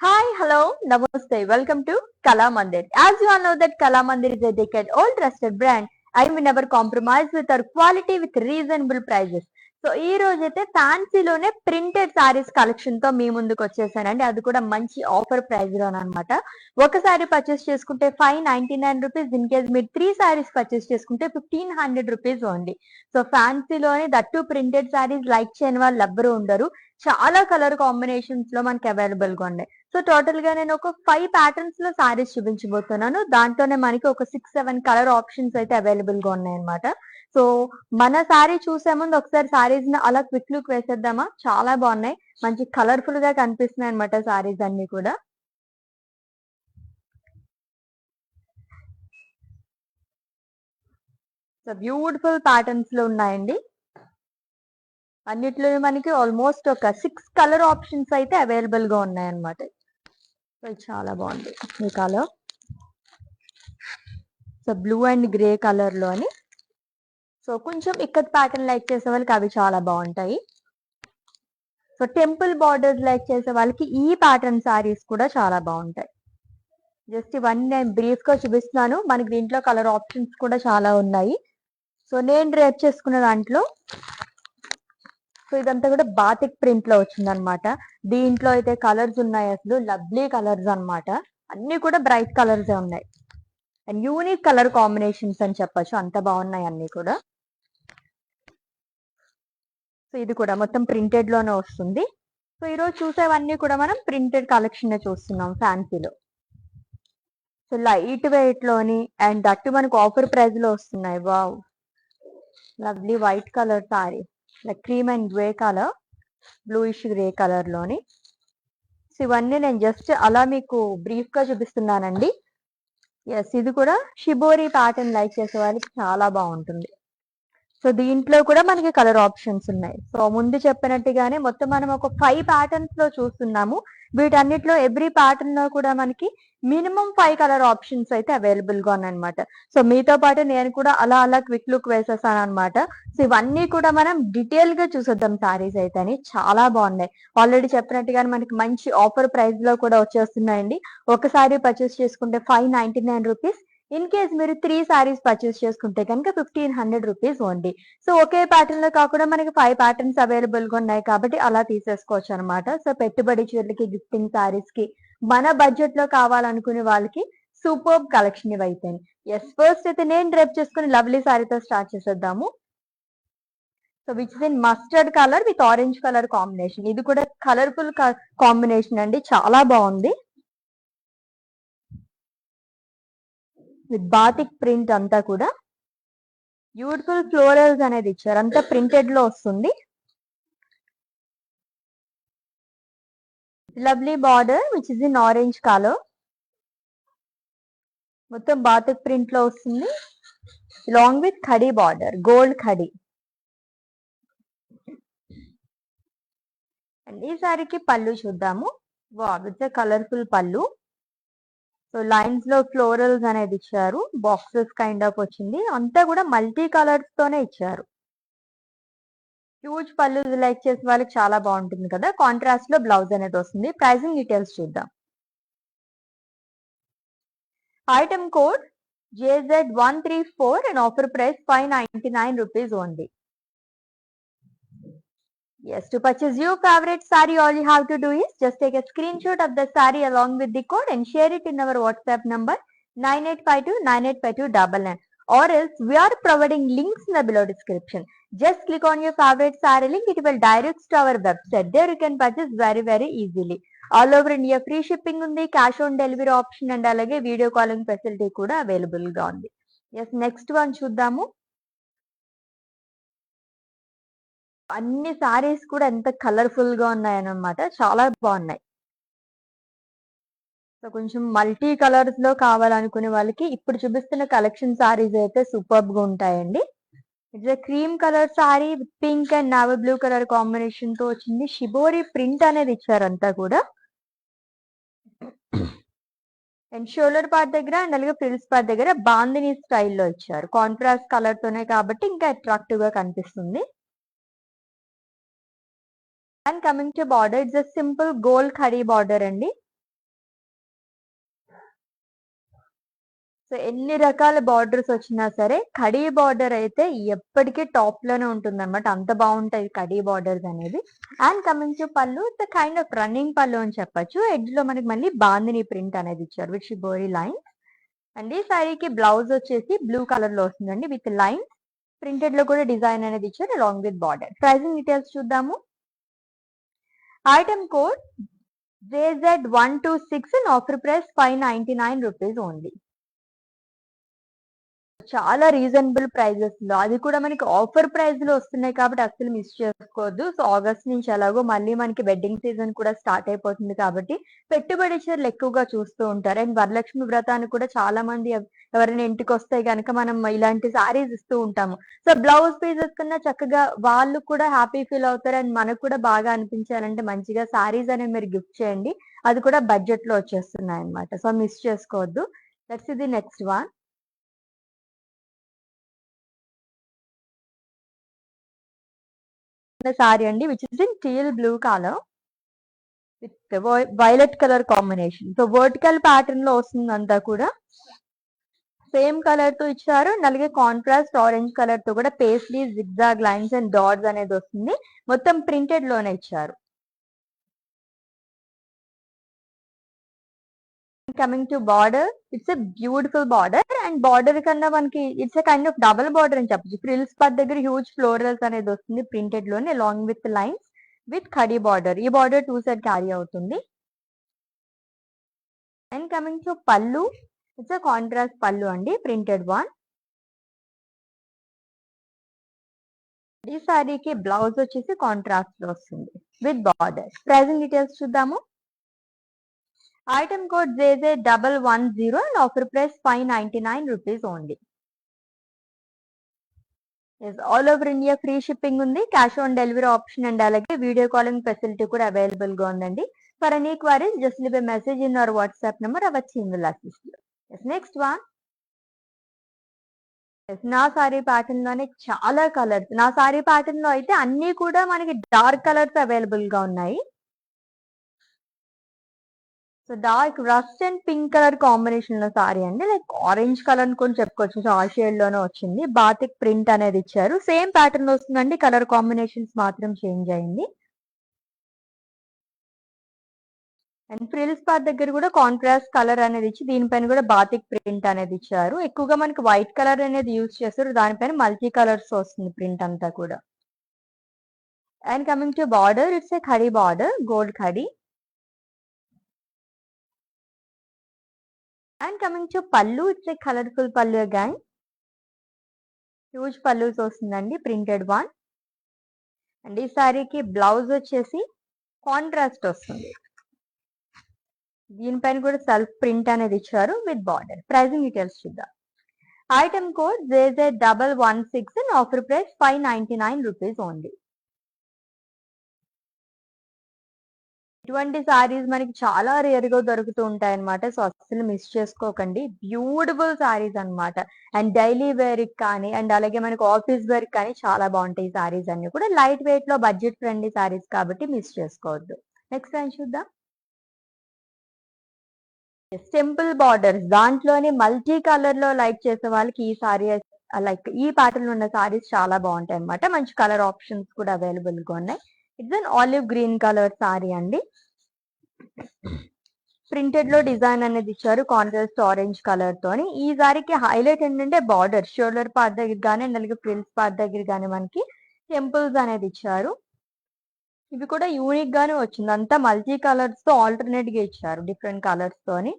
Hi, hello, namaste. Welcome to Kala Mandir. As you all know that Kala Mandir is a decade-old trusted brand and we never compromise with our quality with reasonable prices. So ఈ రోజైతే ఫ్యాన్సీలోనే printed saris collection తో మీ ముందుకు వచ్చేసానండి. అది కూడా మంచి offer price లోనమాట. ఒక sorry purchase చేసుకుంటే 599 రూపీస్. ఇన్ కేస్ మీరు 3 సారీస్ పర్చేస్ చేసుకుంటే 1500 రూపీస్ ఓన్లీ. సో ఫ్యాన్సీలోనే దట్టు ప్రింటెడ్ సారీస్ లైక్ చేయని వాళ్ళు ఎవ్వరూ ఉండరు. చాలా కలర్ కాంబినేషన్స్ లో మనకి అవైలబుల్ గా ఉన్నాయి. సో టోటల్ గా నేను ఒక 5 ప్యాటర్న్స్ లో సారీస్ చూపించబోతున్నాను. దాంట్లోనే మనకి ఒక 6-7 కలర్ ఆప్షన్స్ అయితే అవైలబుల్ గా ఉన్నాయి అనమాట. సో మన సారీ చూసే ముందు ఒకసారి సారీస్ ని అలా క్విక్ లుక్ వేసేద్దామా? చాలా బాగున్నాయి, మంచి కలర్ఫుల్ గా కనిపిస్తున్నాయి అనమాట సారీస్ అన్ని కూడా. సో బ్యూటిఫుల్ ప్యాటర్న్స్ లో ఉన్నాయండి. అన్నిట్లో మనకి ఆల్మోస్ట్ ఒక 6 కలర్ ఆప్షన్స్ అయితే అవైలబుల్ గా ఉన్నాయి అన్నమాట. సో చాలా బాగుంది ఈ colour. So blue and grey colour లో అని. సో కొంచెం ఇక్కత్ ప్యాటర్న్ లైక్ చేసే వాళ్ళకి అవి చాలా బాగుంటాయి. సో టెంపుల్ బార్డర్స్ లైక్ చేసే వాళ్ళకి ఈ ప్యాటర్న్ సారీస్ కూడా చాలా బాగుంటాయి. జస్ట్ ఇవన్నీ నేను బ్రీఫ్ గా చూపిస్తున్నాను. మనకి దీంట్లో కలర్ ఆప్షన్స్ కూడా చాలా ఉన్నాయి. సో నేను డ్రేప్ చేసుకున్న దాంట్లో సో ఇదంతా కూడా బాతిక్ ప్రింట్ లో వచ్చింది అనమాట. దీంట్లో అయితే కలర్స్ ఉన్నాయి, అసలు లవ్లీ కలర్స్ అన్నమాట. అన్ని కూడా బ్రైట్ కలర్స్ ఉన్నాయి అండ్ యూనిక్ కలర్ కాంబినేషన్స్ అని చెప్పొచ్చు, అంత బాగున్నాయి అన్ని కూడా. సో ఇది కూడా మొత్తం ప్రింటెడ్ లోనే వస్తుంది. సో ఈరోజు చూసేవన్నీ కూడా మనం ప్రింటెడ్ కలెక్షన్ చూస్తున్నాం ఫ్యాన్సీలో. సో లైట్ వెయిట్ లోని అండ్ దట్టు మనకు ఆఫర్ ప్రైస్ లో వస్తున్నాయి. Wow, lovely white colour sorry, like cream and grey colour, bluish grey colour లోని. సో ఇవన్నీ నేను జస్ట్ అలా మీకు బ్రీఫ్ గా చూపిస్తున్నానండి. ఎస్, ఇది కూడా షిబోరి ప్యాటర్న్ లైక్ చేసే వాళ్ళకి చాలా బాగుంటుంది. సో దీంట్లో కూడా మనకి కలర్ ఆప్షన్స్ ఉన్నాయి. సో ముందు చెప్పినట్టుగానే మొత్తం మనం ఒక 5 ప్యాటర్న్స్ లో చూస్తున్నాము. వీటన్నిటిలో ఎవ్రీ ప్యాటర్న్ లో కూడా మనకి మినిమం 5 కలర్ ఆప్షన్స్ అయితే అవైలబుల్ గా ఉన్నాయన్నమాట. సో మీతో పాటు నేను కూడా అలా క్విక్ లుక్ వేసేసాను అనమాట. సో ఇవన్నీ కూడా మనం డీటెయిల్ గా చూసేద్దాం సారీస్ అయితే అని. చాలా బాగున్నాయి. ఆల్రెడీ చెప్పినట్టుగానే మనకి మంచి ఆఫర్ ప్రైస్ లో కూడా వచ్చేస్తున్నాయండి. ఒకసారి పర్చేస్ చేసుకుంటే 599 రూపీస్. ఇన్ కేస్ మీరు 3 సారీస్ పర్చేస్ చేసుకుంటే కనుక 1500 రూపీస్ ఓన్లీ. సో ఒకే ప్యాటర్న్ లో కాకుండా మనకి 5 ప్యాటర్న్స్ అవైలబుల్ గా ఉన్నాయి కాబట్టి అలా తీసేసుకోవచ్చు అనమాట. సో పెట్టుబడి చీరలకి, గిఫ్టింగ్ సారీస్ కి, మన బడ్జెట్ లో కావాలనుకునే వాళ్ళకి సూపర్ కలెక్షన్ ఇవి అయితే. ఎస్, ఫస్ట్ అయితే నేను డ్రేప్ చేసుకుని లవ్లీ సారీతో స్టార్ట్ చేసేద్దాము. So which is in mustard colour with orange colour combination. ఇది కూడా కలర్ఫుల్ కాంబినేషన్ అండి, చాలా బాగుంది. విత్ బాతిక్ ప్రింట్ అంతా కూడా బ్యూటిఫుల్ ఫ్లోరల్స్ అనేది ఇచ్చారు, అంతా ప్రింటెడ్ లో వస్తుంది. Lovely border which is in orange colour, మొత్తం బాతిక్ ప్రింట్ లో వస్తుంది. Long with khadi border, gold khadi. And ఈ సారీకి పళ్ళు చూద్దాము. వావ్, ఇట్స్ ఎ కలర్ఫుల్ పళ్ళు. సో లైన్స్ లో ఫ్లోరల్స్ అనేది ఇచ్చారు, బాక్సెస్ కైండ్ ఆఫ్ వచ్చింది, అంతా కూడా మల్టీ కలర్స్ తోనే ఇచ్చారు. హ్యూజ్ పళ్ళు లైక్ చేసే వాళ్ళకి చాలా బాగుంటుంది కదా. కాంట్రాస్ట్ లో బ్లౌజ్ అనేది వస్తుంది. ప్రైసింగ్ డీటెయిల్స్ చూద్దాం. Item code JZ134 and offer price 599 rupees only. Yes, to purchase your favorite saree, all you have to do is just take a screenshot of the saree along with the code and share it in our WhatsApp number 9852985299. Or else we are providing links in the below description. Just click on your favorite saree link, it will direct to our website. There you can purchase very easily. All over India free shipping undi, cash on delivery option and alage video calling facility kuda available ga undi. Yes, next one చూద్దాము. అన్ని సారీస్ కూడా ఎంత colourful గా ఉన్నాయన్నమాట, చాలా బాగున్నాయి. So కొంచెం multi colours లో కావాలనుకునే వాళ్ళకి ఇప్పుడు చూపిస్తున్న కలెక్షన్ సారీస్ అయితే సూపర్ గా ఉంటాయండి. It's cream colour sari with pink and navy blue colour combination తో వచ్చింది. షిబోరి ప్రింట్ అనేది ఇచ్చారు అంతా కూడా. అండ్ షోల్డర్ పార్ట్ దగ్గర అండ్ అలాగే ఫ్రిల్స్ పార్ట్ దగ్గర బాందిని స్టైల్లో ఇచ్చారు. కాంట్రాస్ట్ కలర్ తోనే కాబట్టి ఇంకా అట్రాక్టివ్ గా కనిపిస్తుంది. And coming to border, it's a simple gold khadi border అండి. సో ఎన్ని రకాల బార్డర్స్ వచ్చినా సరే కడీ బార్డర్ అయితే ఎప్పటికీ టాప్ లోనే ఉంటుంది అనమాట. అంత బాగుంటాయి కడీ బార్డర్స్ అనేది. And coming to pallu, it's kind of running పళ్ళు అని చెప్పొచ్చు. ఎడ్జ్ లో మనకి మళ్ళీ బాందిని ప్రింట్ అనేది ఇచ్చారు విత్ షిబోరి లైన్. అండ్ ఈ శారీకి బ్లౌజ్ వచ్చేసి బ్లూ కలర్ లో వస్తుందండి విత్ లైన్స్. ప్రింటెడ్ లో కూడా డిజైన్ అనేది ఇచ్చారు along with border. Pricing details చూద్దాము. Item code JZ126 and offer price 599 rupees only. చాలా రీజనబుల్ ప్రైజెస్ లో, అది కూడా మనకి ఆఫర్ ప్రైస్ లో వస్తున్నాయి కాబట్టి అస్సలు మిస్ చేసుకోవద్దు. సో ఆగస్ట్ నుంచి ఎలాగో మళ్ళీ మనకి వెడ్డింగ్ సీజన్ కూడా స్టార్ట్ అయిపోతుంది కాబట్టి పెట్టుబడి చీరలు ఎక్కువగా చూస్తూ ఉంటారు. అండ్ వరలక్ష్మి వ్రతానికి కూడా చాలా మంది ఎవరైనా ఇంటికి వస్తే గనక మనం ఇలాంటి సారీస్ ఇస్తూ ఉంటాము. సో బ్లౌజ్ పీసెస్ కన్నా చక్కగా వాళ్ళు కూడా హ్యాపీ ఫీల్ అవుతారు. అండ్ మనకు కూడా బాగా అనిపించాలంటే మంచిగా సారీస్ అనేవి మీరు గిఫ్ట్ చేయండి. అది కూడా బడ్జెట్ లో వచ్చేస్తున్నాయి అనమాట. సో మిస్ చేసుకోవద్దు. That's the next one. Sari అండి which is in teal blue colour with violet colour combination. So vertical pattern లో వస్తుంది అంతా కూడా. సేమ్ కలర్ తో ఇచ్చారు. అలాగే కాంట్రాస్ట్ ఆరెంజ్ కలర్ తో కూడా paisley zigzag lines and dots అనేది వస్తుంది. మొత్తం ప్రింటెడ్ లోనే ఇచ్చారు. Coming to border, it's a beautiful border. And border కన్నా మనకి it's a kind of double border అని చెప్పచ్చు. ఫ్రిల్స్ పార్ట్ దగ్గర హ్యూజ్ ఫ్లోరల్స్ అనేది వస్తుంది ప్రింటెడ్ లోనే along with lines with khadi border. ఈ బార్డర్ 2 సైడ్ క్యారీ అవుతుంది. And coming to pallu, it's a contrast పళ్ళు అండి, ప్రింటెడ్ వన్. ఈ సారీకి బ్లౌజ్ వచ్చేసి కాంట్రాస్ట్ లో వస్తుంది విత్ బార్డర్. ప్రైసింగ్ డీటెయిల్స్ చూద్దాము. Item code JZ110 and offer price 599 rupees only. All over India free shipping ఉంది. Cash on delivery option and అలాగే వీడియో కాలింగ్ ఫెసిలిటీ కూడా అవైలబుల్ గా ఉందండి. For any queries just leave a message in our WhatsApp number, our team will assist you. Next one. నా sari pattern లోనే చాలా colours. నా sari pattern లో అయితే అన్ని కూడా మనకి డార్క్ కలర్స్ అవైలబుల్ గా ఉన్నాయి. So dark rust and pink colour combination లో సారీ అండి. లైక్ ఆరెంజ్ కలర్ అని కూడా చెప్పుకోవచ్చు. సో ఆ షేడ్ లోనే వచ్చింది. బాతిక్ ప్రింట్ అనేది ఇచ్చారు. సేమ్ ప్యాటర్న్ లో వస్తుందండి, కలర్ కాంబినేషన్స్ మాత్రం చేంజ్ అయింది. అండ్ ఫ్రిల్స్ పార్ట్ దగ్గర కూడా కాంట్రాస్ట్ కలర్ అనేది ఇచ్చి దీనిపైన కూడా బాతిక్ ప్రింట్ అనేది ఇచ్చారు. ఎక్కువగా మనకి వైట్ కలర్ అనేది యూజ్ చేస్తారు. దానిపైన మల్టీ కలర్స్ వస్తుంది ప్రింట్ అంతా కూడా. And coming to border, it's a khadi border, gold khadi. And coming to pallu, it's a colourful pallu again. Huge పళ్ళుస్ వస్తుందండి, ప్రింటెడ్ వన్. అండ్ ఈ సారీకి బ్లౌజ్ వచ్చేసి కాంట్రాస్ట్ వస్తుంది. దీనిపైన కూడా సెల్ఫ్ ప్రింట్ అనేది ఇచ్చారు విత్ బార్డర్. ప్రైసింగ్ డీటెయిల్స్ చూద్దాం. Item code JZ116 and offer price 599 rupees only. ఇటువంటి సారీస్ మనకి చాలా రేర్ గా దొరుకుతూ ఉంటాయి అనమాట. సో అస్సలు మిస్ చేసుకోకండి. బ్యూటిఫుల్ సారీస్ అన్నమాట. అండ్ డైలీ వేర్ కానీ అండ్ అలాగే మనకి ఆఫీస్ వేర్ కానీ చాలా బాగుంటాయి ఈ సారీస్ అన్ని కూడా. లైట్ వెయిట్ లో బడ్జెట్ ఫ్రెండ్లీ సారీస్ కాబట్టి మిస్ చేసుకోవద్దు. నెక్స్ట్ టైం చూద్దాం. సింపుల్ బార్డర్స్ దాంట్లోనే మల్టీ కలర్ లో లైక్ చేసే వాళ్ళకి ఈ సారీ, లైక్ ఈ ప్యాటర్న్ లో ఉన్న సారీస్ చాలా బాగుంటాయి అనమాట. మంచి కలర్ ఆప్షన్స్ కూడా అవైలబుల్ గా ఉన్నాయి. It's an olive green colour sari అండి. ప్రింటెడ్ లో డిజైన్ అనేది ఇచ్చారు కాంట్రాస్ట్ ఆరెంజ్ కలర్ తోని. ఈ సారీకి హైలైట్ ఏంటంటే బార్డర్, షోల్డర్ పార్ట్ దగ్గర కానీ అండ్ అలాగే ఫ్రిల్స్ పార్ట్ దగ్గర కానీ మనకి టెంపుల్స్ అనేది ఇచ్చారు. ఇవి కూడా యూనిక్ గానే వచ్చింది. అంతా మల్టీ కలర్స్ తో ఆల్టర్నేట్ గా ఇచ్చారు డిఫరెంట్ కలర్స్ తోని.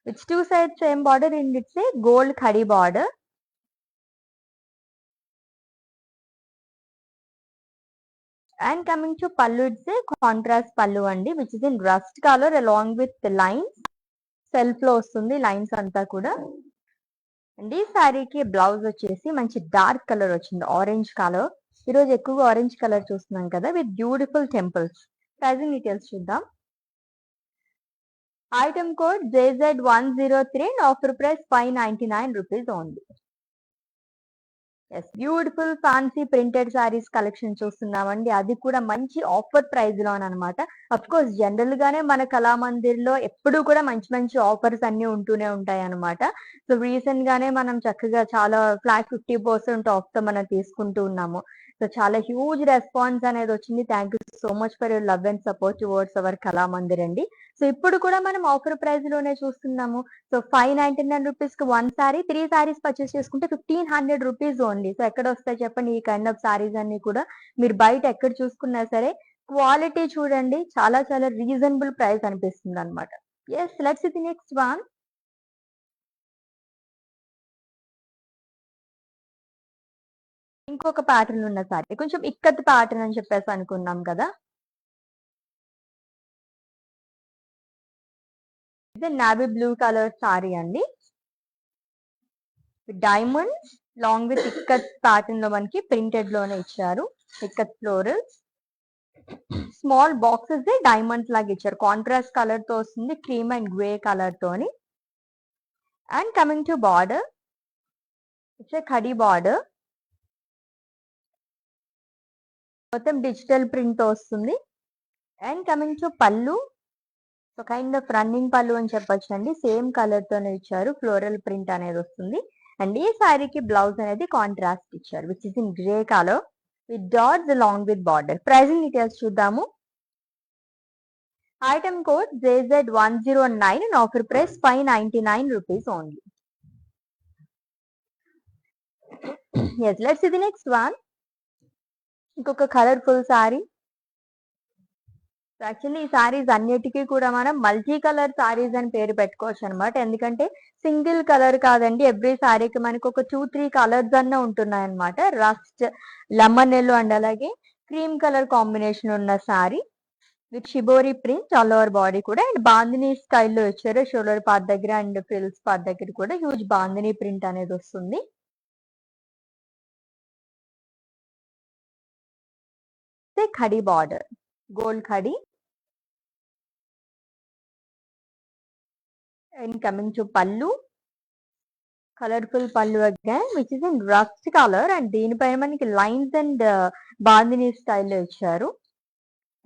It's two side same border and it's a gold khadi border. And coming to pallu, it's a contrast పళ్ళు అండి which is in rust colour along with lines. Self లో వస్తుంది లైన్స్ అంతా కూడా. అండ్ ఈ శారీకి బ్లౌజ్ వచ్చేసి మంచి డార్క్ కలర్ వచ్చింది, ఆరెంజ్ కలర్. ఈరోజు ఎక్కువగా ఆరెంజ్ కలర్ చూస్తున్నాం కదా with beautiful temples. Pricing details చూద్దాం. Item code JZ103 and offer price 599 rupees only. Yes beautiful fancy printed saris collection చూస్తున్నామండి. అది కూడా మంచి ఆఫర్ ప్రైస్ లోనమాట. అఫ్ కోర్స్ జనరల్ గానే మన కళామందిర్ లో ఎప్పుడు కూడా మంచి మంచి ఆఫర్స్ అన్ని ఉంటూనే ఉంటాయి అనమాట. సో రీసెంట్ గానే మనం చక్కగా చాలా ఫ్లాట్ 50% ఆఫ్ తో మనం తీసుకుంటూ ఉన్నాము. సో చాలా హ్యూజ్ రెస్పాన్స్ అనేది వచ్చింది. Thank you so much for your love and support towards our Kalamandir అండి. సో ఇప్పుడు కూడా మనం ఆఫర్ ప్రైస్ లోనే చూస్తున్నాము. సో 599 రూపీస్ కి 1 సారీ, 3 సారీస్ పర్చేస్ చేసుకుంటే 1500 రూపీస్ ఓన్లీ. సో ఎక్కడ వస్తాయి చెప్పండి ఈ కైండ్ ఆఫ్ సారీస్ అన్ని కూడా. మీరు బయట ఎక్కడ చూసుకున్నా సరే క్వాలిటీ చూడండి, చాలా చాలా రీజనబుల్ ప్రైస్ అనిపిస్తుంది అనమాట. Yes let's see the next one. ఇంకొక ప్యాటర్న్ ఉన్న సారీ, కొంచెం ఇక్కత్ ప్యాటర్న్ అని చెప్పేసి అనుకున్నాం కదా. ఇది నావీ బ్లూ కలర్ సారీ అండి. Diamonds long with ikat pattern లో మనకి ప్రింటెడ్ లోనే ఇచ్చారు. Ikat floral small boxes diamonds లాగా ఇచ్చారు. కాంట్రాస్ట్ కలర్ తో వస్తుంది, క్రీమ్ అండ్ గ్రే కలర్ తోని. And coming to border, it's khadi border, మొత్తం డిజిటల్ ప్రింట్ తో వస్తుంది. And coming to pallu, so kind of running పళ్ళు అని చెప్పొచ్చు అండి. సేమ్ కలర్ తోనే ఇచ్చారు, ఫ్లోరల్ ప్రింట్ అనేది వస్తుంది. అండ్ ఈ శారీకి బ్లౌజ్ అనేది కాంట్రాస్ట్ ఇచ్చారు, which is in grey colour with dots along with border. Pricing details చూద్దాము. Item code JZ109 and offer price 599 rupees only. Yes let's see the next one. ఇంకొక colourful sari. Actually ఈ సారీస్ అన్నిటికీ కూడా మనం మల్టీ కలర్ సారీస్ అని పేరు పెట్టుకోవచ్చు అనమాట. ఎందుకంటే సింగిల్ కలర్ కాదండి, ఎవ్రీ సారీకి మనకు ఒక 2-3 కలర్స్ అన్న ఉంటున్నాయి అనమాట. రస్ట్, లెమన్ ఎల్లో అండ్ అలాగే క్రీమ్ కలర్ కాంబినేషన్ ఉన్న sorry with shibori print all over body కూడా. అండ్ బాందినీ స్టైల్లో ఇచ్చారు. షోల్డర్ పార్ట్ దగ్గర అండ్ ఫ్రిల్స్ పార్ట్ దగ్గర కూడా హ్యూజ్ బాందినీ ప్రింట్ అనేది వస్తుంది. Khadi border, gold khadi. And coming to పళ్ళు, colourful pallu again which is in rust colour. And దీనిపైన మనకి లైన్స్ అండ్ బాందినీ స్టైల్లో ఇచ్చారు.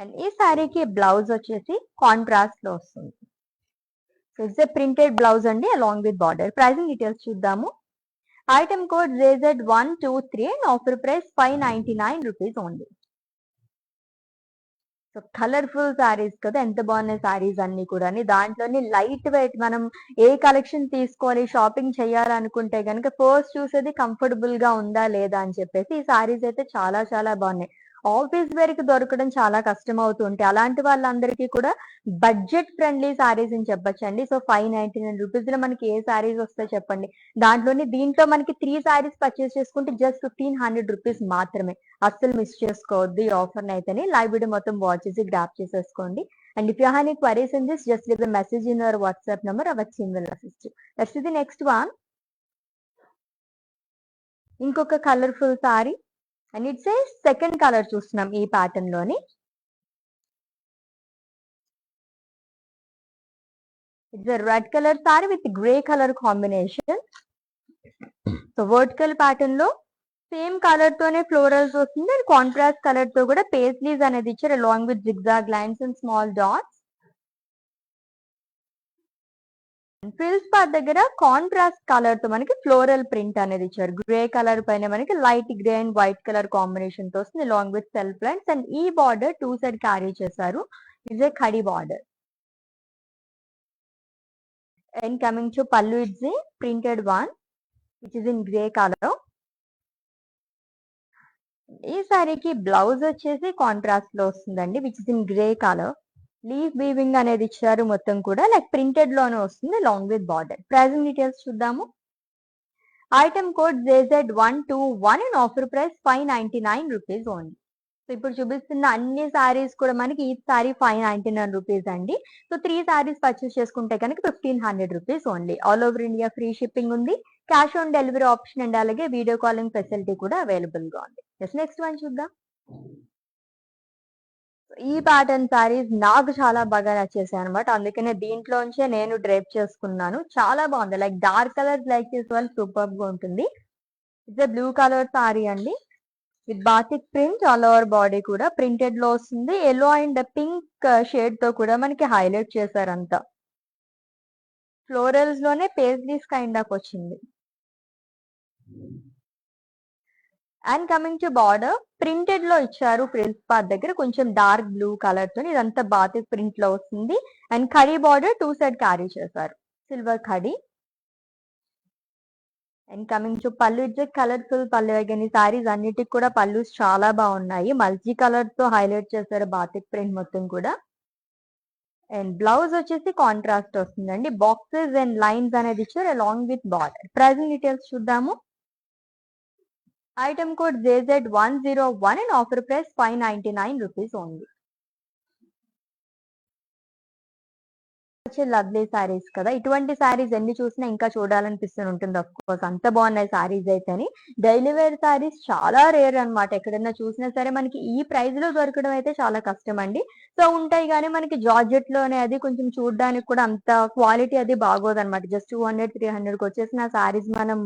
అండ్ ఈ సారీకి బ్లౌజ్ వచ్చేసి కాంట్రాస్ట్ లో వస్తుంది. So it's a printed blouse అండి along with border. Pricing details చూద్దాము. Item code JZ123 and offer price 599 rupees only. So colourful saris కదా, ఎంత బాగున్నాయి సారీస్ అన్ని కూడా. దాంట్లోని లైట్ వెయిట్, మనం ఏ కలెక్షన్ తీసుకోవాలి, షాపింగ్ చేయాలనుకుంటే కనుక ఫస్ట్ చూసేది కంఫర్టబుల్ గా ఉందా లేదా అని చెప్పేసి. ఈ సారీస్ అయితే చాలా చాలా బాగున్నాయి. ఆఫీస్ వేర్ కి దొరకడం చాలా కష్టం అవుతుంటే అలాంటి వాళ్ళందరికీ కూడా బడ్జెట్ ఫ్రెండ్లీ సారీస్ అని చెప్పొచ్చండి. సో 599 రూపీస్ లో మనకి ఏ సారీస్ వస్తాయి చెప్పండి. దీంట్లో మనకి 3 సారీస్ పర్చేస్ చేసుకుంటే జస్ట్ 1500 రూపీస్ మాత్రమే. అస్సలు మిస్ చేసుకోవద్దు ఈ ఆఫర్ అయితేనే. లైవ్ వీడియో మొత్తం వాచ్ చేసి గ్రాప్ చేసేసుకోండి. And if you have any queries in this, just leave a message in your WhatsApp number, our team will assist you. Let's see the next one. ఇంకొక colourful sari and it's a second colour చూస్తున్నాం ఈ pattern లోని. It's red colour sari with grey colour combination. So vertical pattern లో same colour తోనే florals వస్తుంది. And contrast colour తో కూడా paisleys అనేది ఇచ్చారు along with zigzag lines and small dots. Frills part దగ్గర కాంట్రాస్ట్ కలర్ తో మనకి ఫ్లోరల్ ప్రింట్ అనేది ఇచ్చారు. గ్రే కలర్ పైన మనకి light grey and white colour combination తో వస్తుంది along with self lines. And ఈ బార్డర్ 2 సైడ్ క్యారీ చేశారు. It's a khadi border. And coming to pallu, it's a printed one which is in grey colour. ఈ సారీకి blouse వచ్చేసి contrast లో వస్తుందండి which is in grey colour. Leaf weaving అనేది ఇచ్చారు మొత్తం కూడా, లైక్ ప్రింటెడ్ లోనే వస్తుంది long with border. Pricing details చూద్దాము. Item code JZ121 and offer price 599 rupees only. So ఇప్పుడు చూపిస్తున్న అన్ని సారీస్ కూడా మనకి ఈ సారీ 599 రూపీస్ అండి. సో 3 సారీస్ పర్చేస్ చేసుకుంటే కనుక 1500 rupees only. All over India free shipping ఉంది. Cash on delivery option and అలాగే వీడియో కాలింగ్ ఫెసిలిటీ కూడా అవైలబుల్ గా ఉంది. నెక్స్ట్ వన్ చూద్దాం. ఈ ప్యాటర్న్ సారీస్ నాకు చాలా బాగా నచ్చేసాయి అనమాట. అందుకనే దీంట్లోంచే నేను డ్రేప్ చేసుకున్నాను. చాలా బాగుంది. లైక్ డార్క్ కలర్స్ లైక్ చేసే వాళ్ళు సూపర్ గా ఉంటుంది. ఇట్స్ బ్లూ కలర్ సారీ అండి with batik print all over body కూడా ప్రింటెడ్ లో వస్తుంది. ఎల్లో అండ్ పింక్ షేడ్ తో కూడా మనకి హైలైట్ చేశారంతా. ఫ్లోరల్స్ లోనే పేస్లీస్ కైండ్ ఆఫ్ వచ్చింది. And coming to border printed లో ఇచ్చారు. ఫ్రిల్స్ పార్ట్ దగ్గర కొంచెం డార్క్ బ్లూ కలర్ తో ఇదంతా బాతిక్ ప్రింట్ లో వస్తుంది. And khadi border 2 side carry చేశారు, silver khadi. And coming to pallu, it's colourful pallu. Again ఈ సారీస్ అన్నిటికి కూడా పళ్ళు చాలా బాగున్నాయి. మల్టీ కలర్ తో హైలైట్ చేశారు బాతిక్ ప్రింట్ మొత్తం కూడా. అండ్ బ్లౌజ్ వచ్చేసి కాంట్రాస్ట్ వస్తుందండి. బాక్సెస్ అండ్ లైన్స్ అనేది ఇచ్చారు along with border. Pricing details చూద్దాము. Item code JZ101 and offer price 599 rupees only. వచ్చే లవ్లీ సారీస్ కదా, ఇటువంటి సారీస్ ఎన్ని చూసినా ఇంకా చూడాలనిపిస్తూ ఉంటుంది. ఆఫ్ కోర్స్ అంత బాగున్నాయి సారీస్ అయితేని. డైలీ వేర్ సారీస్ చాలా రేర్ అన్నమాట. ఎక్కడైనా చూసినా సరే మనకి ఈ ప్రైస్ లో దొరకడం అయితే చాలా కష్టం అండి. సో ఉంటాయి కానీ మనకి జార్జెట్ లోనే అది కొంచెం చూడడానికి కూడా అంత క్వాలిటీ అది బాగోదన్నమాట. జస్ట్ 200-300 కి వచ్చేసిన సారీస్ మనం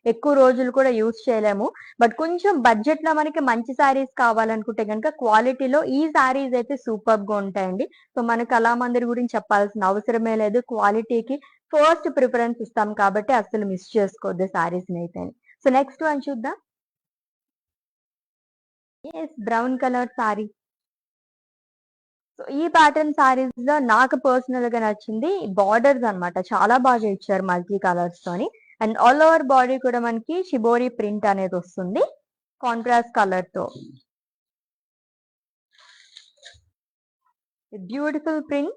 ఎక్కువ రోజులు కూడా యూజ్ చేయలేము. బట్ కొంచెం బడ్జెట్ లో మనకి మంచి సారీస్ కావాలనుకుంటే కనుక క్వాలిటీలో ఈ సారీస్ అయితే సూపర్ గా ఉంటాయండి. సో మన కళామందిర్ గురించి చెప్పాల్సిన అవసరమే లేదు. క్వాలిటీకి ఫస్ట్ ప్రిఫరెన్స్ ఇస్తాం కాబట్టి అసలు మిస్ చేసుకోవద్దు సారీస్ అయితే. సో నెక్స్ట్ వన్ చూద్దాం. Yes, brown colour sari. So ఈ ప్యాటర్న్ సారీస్ లో నాకు పర్సనల్ గా నచ్చింది బార్డర్స్ అన్నమాట. చాలా బాగా ఇచ్చారు మల్టీ కలర్స్ తోని. అండ్ ఆల్ ఓవర్ బాడీ కూడా మనకి షిబోరి ప్రింట్ అనేది వస్తుంది కాంట్రాస్ట్ కలర్ తో. Beautiful print.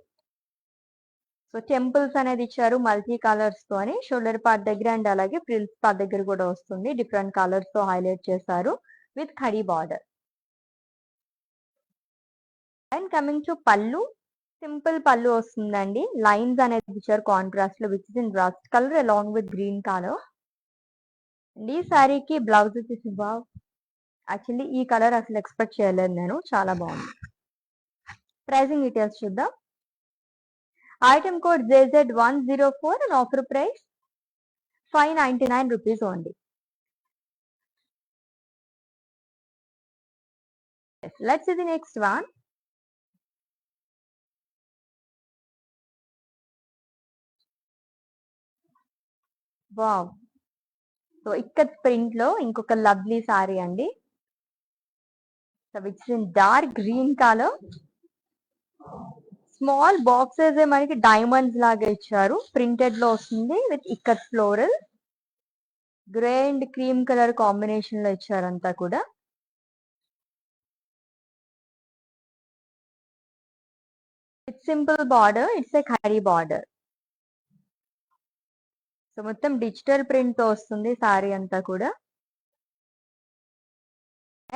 సో టెంపుల్స్ అనేది ఇచ్చారు మల్టీ కలర్స్ తోని. షోల్డర్ పార్ట్ దగ్గర అండ్ అలాగే ఫ్రిల్స్ పార్ట్ దగ్గర కూడా వస్తుంది. డిఫరెంట్ కలర్స్ తో హైలైట్ చేశారు with khadi border. And coming to పళ్ళు, సింపుల్ పళ్ళు వస్తుందండి. లైన్స్ అనేది ఇచ్చారు కాంట్రాస్ట్ లో which is in rust colour along with green colour. ఈ సారీకి బ్లౌజ్ వచ్చేసి యాక్చువల్లీ ఈ కలర్ అసలు ఎక్స్పెక్ట్ చేయలేదు నేను, చాలా బాగుంది. ప్రైసింగ్ డీటెయిల్స్ చూద్దాం. Item code JZ104 and offer price 599 rupees only. Let's see the next one. Wow, so ఇక్కడ ప్రింట్ లో ఇంకొక లవ్లీ సారీ అండి. So which in dark green colour. Small boxes మనకి డైమండ్స్ లాగా ఇచ్చారు. ప్రింటెడ్ లో వస్తుంది with ikat floral. Grey and cream colour combination లో ఇచ్చారంతా కూడా. It's simple border, it's a khadi border. So మొత్తం డిజిటల్ ప్రింట్ తో వస్తుంది సారీ అంతా కూడా.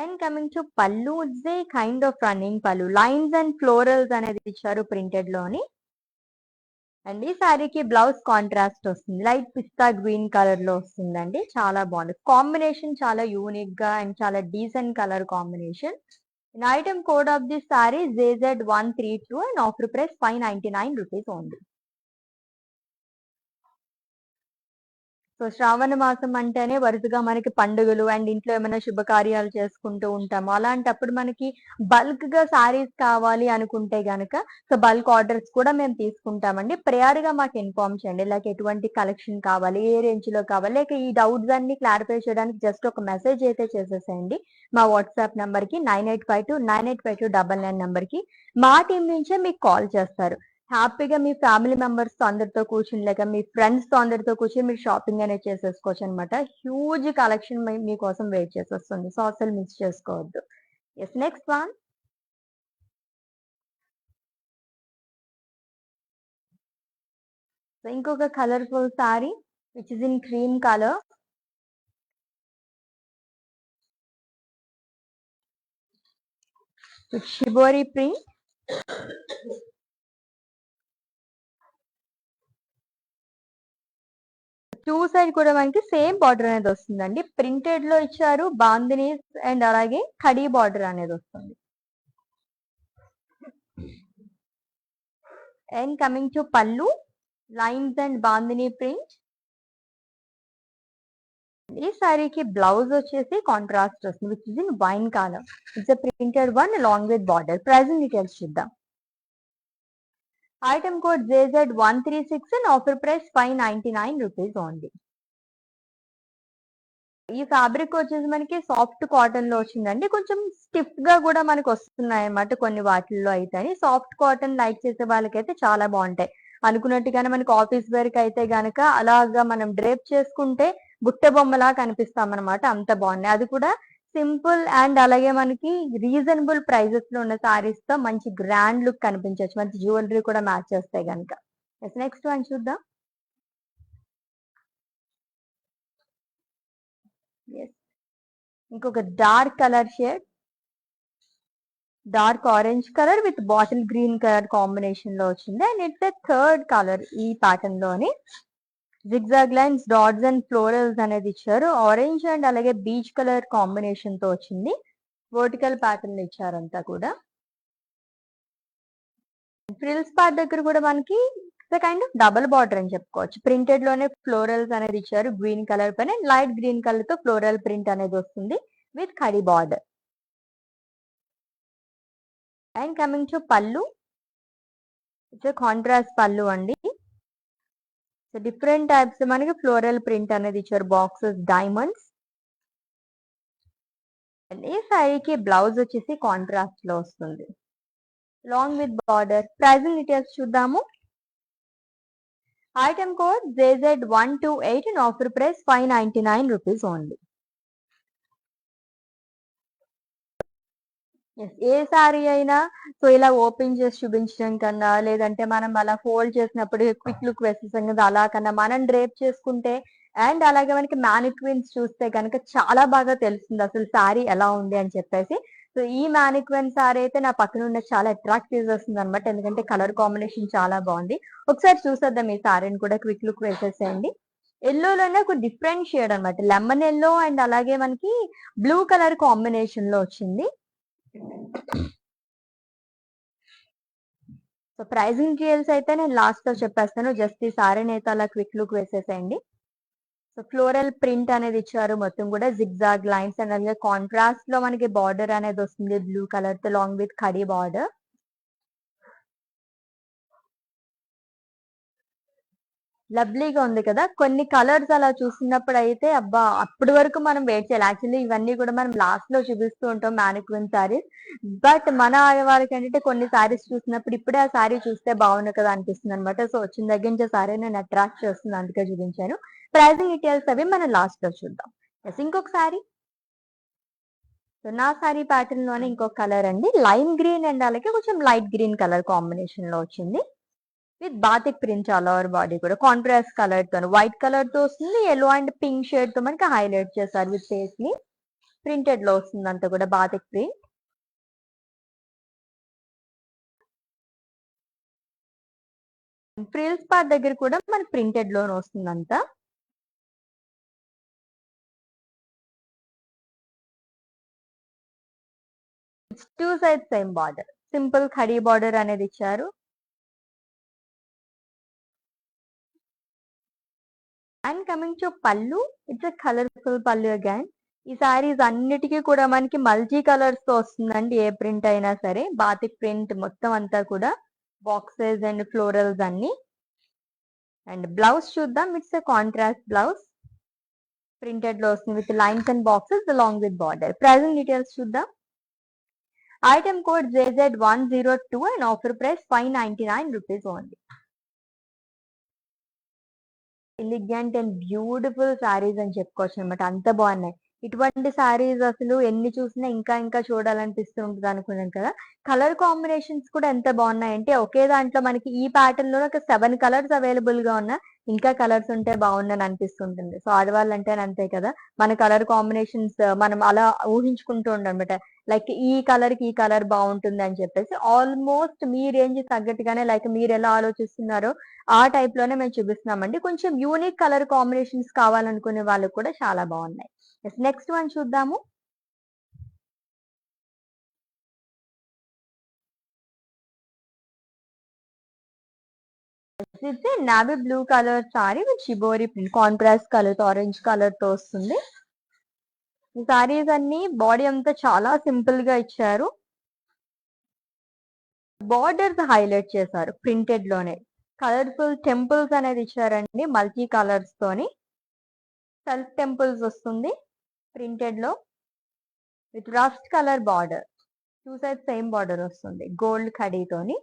And coming to pallu, it's A kind of running పళ్ళు. లైన్స్ అండ్ ఫ్లోరల్స్ అనేది ఇచ్చారు ప్రింటెడ్ లోని. అండ్ ఈ సారీకి బ్లౌజ్ కాంట్రాస్ట్ వస్తుంది. లైట్ పిస్తా గ్రీన్ కలర్ లో వస్తుందండి. చాలా బాగుంది కాంబినేషన్, చాలా యూనిక్ గా అండ్ చాలా decent colour combination. Item code of the sari JZ132 and offer price 599 rupees only. So Shravana మాసం అంటేనే వరుసగా మనకి పండుగలు అండ్ ఇంట్లో ఏమైనా శుభకార్యాలు చేసుకుంటూ ఉంటాము. అలాంటప్పుడు మనకి బల్క్ గా సారీస్ కావాలి అనుకుంటే గనక సో బల్క్ ఆర్డర్స్ కూడా మేము తీసుకుంటామండి. ప్రియర్ గా మాకు ఇన్ఫార్మ్ చేయండి. లైక్ ఎటువంటి కలెక్షన్ కావాలి, ఏ రేంజ్ లో కావాలి, లేక ఈ డౌట్స్ అన్ని క్లారిఫై చేయడానికి జస్ట్ ఒక మెసేజ్ అయితే చేసేసేయండి మా వాట్సాప్ నంబర్ కి 9852985299 నంబర్ కి. మా టీం నుంచే మీకు కాల్ చేస్తారు. హ్యాపీగా మీ ఫ్యామిలీ మెంబర్స్ తో అందరితో కూర్చుని లేక మీ ఫ్రెండ్స్ తో అందరితో కూర్చొని మీరు షాపింగ్ అనేది చేసేసుకోవచ్చు అనమాట. హ్యూజ్ కలెక్షన్ మీకోసం వెయిట్ చేసేస్తుంది. సో అసలు మిస్ చేసుకోవద్దు. Yes, next one. సో ఇంకొక colourful sari which is in cream colour. With shibori print. Two side కూడా మనకి సేమ్ బార్డర్ అనేది వస్తుందండి. ప్రింటెడ్ లో ఇచ్చారు బాందినీస్ అండ్ అలాగే ఖడీ బార్డర్ అనేది వస్తుంది. And coming to pallu, lines and bandhani print. ఈ సారీకి బ్లౌజ్ వచ్చేసి కాంట్రాస్ట్ వస్తుంది, which is in wine colour. It's a printed one along with border. Pricing details చూద్దాం. Item code JZ136 and offer price 599 rupees only. ఈ fabric వచ్చేసి మనకి soft cotton లో వచ్చిందండి. కొంచెం స్టిఫ్ గా కూడా మనకు వస్తున్నాయి అన్నమాట కొన్ని వాటిల్లో అయితే. సాఫ్ట్ కాటన్ లైక్ చేసే వాళ్ళకైతే చాలా బాగుంటాయి. అనుకున్నట్టుగానే మనకి ఆఫీస్ వేర్ కి అయితే గనక అలాగా మనం డ్రేప్ చేసుకుంటే బుట్ట బొమ్మలా కనిపిస్తాం అనమాట, అంత బాగున్నాయి. అది కూడా సింపుల్ అండ్ అలాగే మనకి రీజనబుల్ ప్రైజెస్ లో ఉన్న సారీస్ తో మంచి గ్రాండ్ లుక్ కనిపించవచ్చు. మంచి జ్యువెలరీ కూడా మ్యాచ్ చేస్తాయి కనుక. నెక్స్ట్ వన్ చూద్దాం. ఇంకొక dark colour shade, dark orange colour with bottle green colour combination లో వచ్చింది. అండ్ ఇట్స్ థర్డ్ కలర్ ఈ ప్యాటర్న్ లోని. Zigzag lines, dots and florals అనేది ఇచ్చారు. ఆరెంజ్ అండ్ అలాగే బీచ్ కలర్ కాంబినేషన్ తో వచ్చింది. వర్టికల్ ప్యాటర్న్ ఇచ్చారంతా కూడా. ఫ్రిల్స్ పార్ట్ దగ్గర కూడా మనకి కైండ్ ఆఫ్ డబుల్ బార్డర్ అని చెప్పుకోవచ్చు. ప్రింటెడ్ లోనే ఫ్లోరల్స్ అనేది ఇచ్చారు గ్రీన్ కలర్ పైన. లైట్ గ్రీన్ కలర్ తో ఫ్లోరల్ ప్రింట్ అనేది వస్తుంది with khadi border. And coming to pallu, it's contrast పళ్ళు అండి. సో డిఫరెంట్ టైప్స్ మనకి ఫ్లోరల్ ప్రింట్ అనేది ఇచ్చారు, బాక్సెస్, డైమండ్స్. అండ్ ఈ సారీకి బ్లౌజ్ వచ్చేసి కాంట్రాస్ట్ లో వస్తుంది long with border. Pricing details చూద్దాము. Item code JZ128 and offer price 599 rupees only. ఏ సారీ అయినా సో ఇలా ఓపెన్ చేసి చూపించడం కన్నా, లేదంటే మనం అలా ఫోల్డ్ చేసినప్పుడు క్విక్ లుక్ వేసేసాం కదా, అలా కన్నా మనం డ్రేప్ చేసుకుంటే అండ్ అలాగే మనకి మ్యానిక్విన్స్ చూస్తే కనుక చాలా బాగా తెలుస్తుంది అసలు సారీ ఎలా ఉంది అని చెప్పేసి. సో ఈ మ్యానిక్విన్ సారీ అయితే నా పక్కన ఉన్న చాలా అట్రాక్టివ్ వస్తుంది అనమాట, ఎందుకంటే కలర్ కాంబినేషన్ చాలా బాగుంది. ఒకసారి చూసేద్దాం ఈ సారీని కూడా, క్విక్ లుక్ వేసేసేయండి. ఎల్లోలోనే ఒక డిఫరెంట్ షేడ్ అనమాట, లెమన్ ఎల్లో అండ్ అలాగే మనకి బ్లూ కలర్ కాంబినేషన్ లో వచ్చింది. సో ప్రైజింగ్ డీటెయిల్స్ అయితే నేను లాస్ట్ లో చెప్పేస్తాను, జస్ట్ ఈ సారీని అయితే అలా క్విక్ లుక్ వేసేసేయండి. సో ఫ్లోరల్ ప్రింట్ అనేది ఇచ్చారు మొత్తం కూడా, జిగ్జాగ్ లైన్స్ అండ్ అలాగే కాంట్రాస్ట్ లో మనకి బార్డర్ అనేది వస్తుంది బ్లూ కలర్ తో లాంగ్ విత్ ఖడీ బార్డర్. లవ్లీగా ఉంది కదా. కొన్ని కలర్స్ అలా చూసినప్పుడు అయితే అబ్బా అప్పటి వరకు మనం వెయిట్ చేయాలి. యాక్చువల్లీ ఇవన్నీ కూడా మనం లాస్ట్ లో చూపిస్తూ ఉంటాం మ్యానిక్విన్ సారీస్. బట్ మన ఆడవాళ్ళకి ఏంటంటే కొన్ని సారీస్ చూసినప్పుడు ఇప్పుడే ఆ సారీ చూస్తే బాగుంది కదా అనిపిస్తుంది అనమాట. సో వచ్చిన దగ్గర నుంచి ఆ సారీ నేను అట్రాక్ట్ చేస్తుంది, అందుకే చూపించాను. ప్రైజింగ్ డీటెయిల్స్ అవి మనం లాస్ట్ లో చూద్దాం. ఇంకొక సారీ, సో నా సారీ ప్యాటర్న్ లోనే ఇంకొక కలర్ అండి, లైమ్ గ్రీన్ అండ్ అలాగే కొంచెం లైట్ గ్రీన్ కలర్ కాంబినేషన్ లో వచ్చింది with batik print all over body కూడా. కాంట్రాస్ట్ కలర్ తో వైట్ కలర్ తో వస్తుంది, ఎల్లో అండ్ పింక్ షేడ్ తో మనకి హైలైట్ చేశారు విత్ పేస్లీ ప్రింటెడ్ లో వస్తుంది అంతా కూడా బాతిక్ ప్రింట్. ఫ్రిల్స్ పార్ట్ దగ్గర కూడా మనకి ప్రింటెడ్ లోనే వస్తుంది అంతా. Two sides same border, simple khadi border అనేది ఇచ్చారు. And coming to pallu, it's colourful pallu again. ఈ సారీస్ అన్నిటికీ కూడా మనకి మల్టీ కలర్స్ తో వస్తుందండి, ఏ ప్రింట్ అయినా సరే. బాతిక్ ప్రింట్ మొత్తం అంతా కూడా, బాక్సెస్ అండ్ ఫ్లోరల్స్ అన్ని. అండ్ బ్లౌజ్ చూద్దాం, ఇట్స్ కాంట్రాస్ట్ బ్లౌజ్, ప్రింటెడ్ లో వస్తుంది with lines and boxes along with border. Pricing details చూద్దాం. Item code JZ102 and offer price 599 rupees only. Elegant and beautiful saris అని చెప్పుకోవచ్చు అనమాట, అంత బాగున్నాయి. ఇటువంటి సారీస్ అసలు ఎన్ని చూసినా ఇంకా ఇంకా చూడాలనిపిస్తూ ఉంటుంది అనుకున్నాను కదా. కలర్ కాంబినేషన్స్ కూడా ఎంత బాగున్నాయంటే, ఒకే దాంట్లో మనకి ఈ ప్యాటర్న్ లో ఒక 7 కలర్స్ అవైలబుల్ గా ఉన్నా ఇంకా కలర్స్ ఉంటే బాగుందని అనిపిస్తుంటుంది. సో ఆడవాళ్ళు అంటే అంతే కదా, మన కలర్ కాంబినేషన్స్ మనం అలా ఊహించుకుంటూ ఉండనమాట. లైక్ ఈ కలర్ కి ఈ కలర్ బాగుంటుంది అని చెప్పేసి ఆల్మోస్ట్ మీ రేంజ్ తగ్గట్టుగానే, లైక్ మీరు ఎలా ఆలోచిస్తున్నారో ఆ టైప్ లోనే మేము చూపిస్తున్నామండి. కొంచెం యూనిక్ కలర్ కాంబినేషన్స్ కావాలనుకునే వాళ్ళకి కూడా చాలా బాగున్నాయి. నెక్స్ట్ వన్ చూద్దాము. ఇది navy blue colour sari with shibori print, contrast colour orange colour తో వస్తుంది. ఈ సారీస్ అన్ని బాడీ అంతా చాలా సింపుల్ గా ఇచ్చారు. బార్డర్స్ హైలైట్ చేశారు ప్రింటెడ్ లోనే. కలర్ఫుల్ టెంపుల్స్ అనేది ఇచ్చారండి మల్టీ కలర్స్ తోని. సెల్ఫ్ టెంపుల్స్ వస్తుంది ప్రింటెడ్ లో with rust colour border. Two side same border వస్తుంది gold కడీతోని.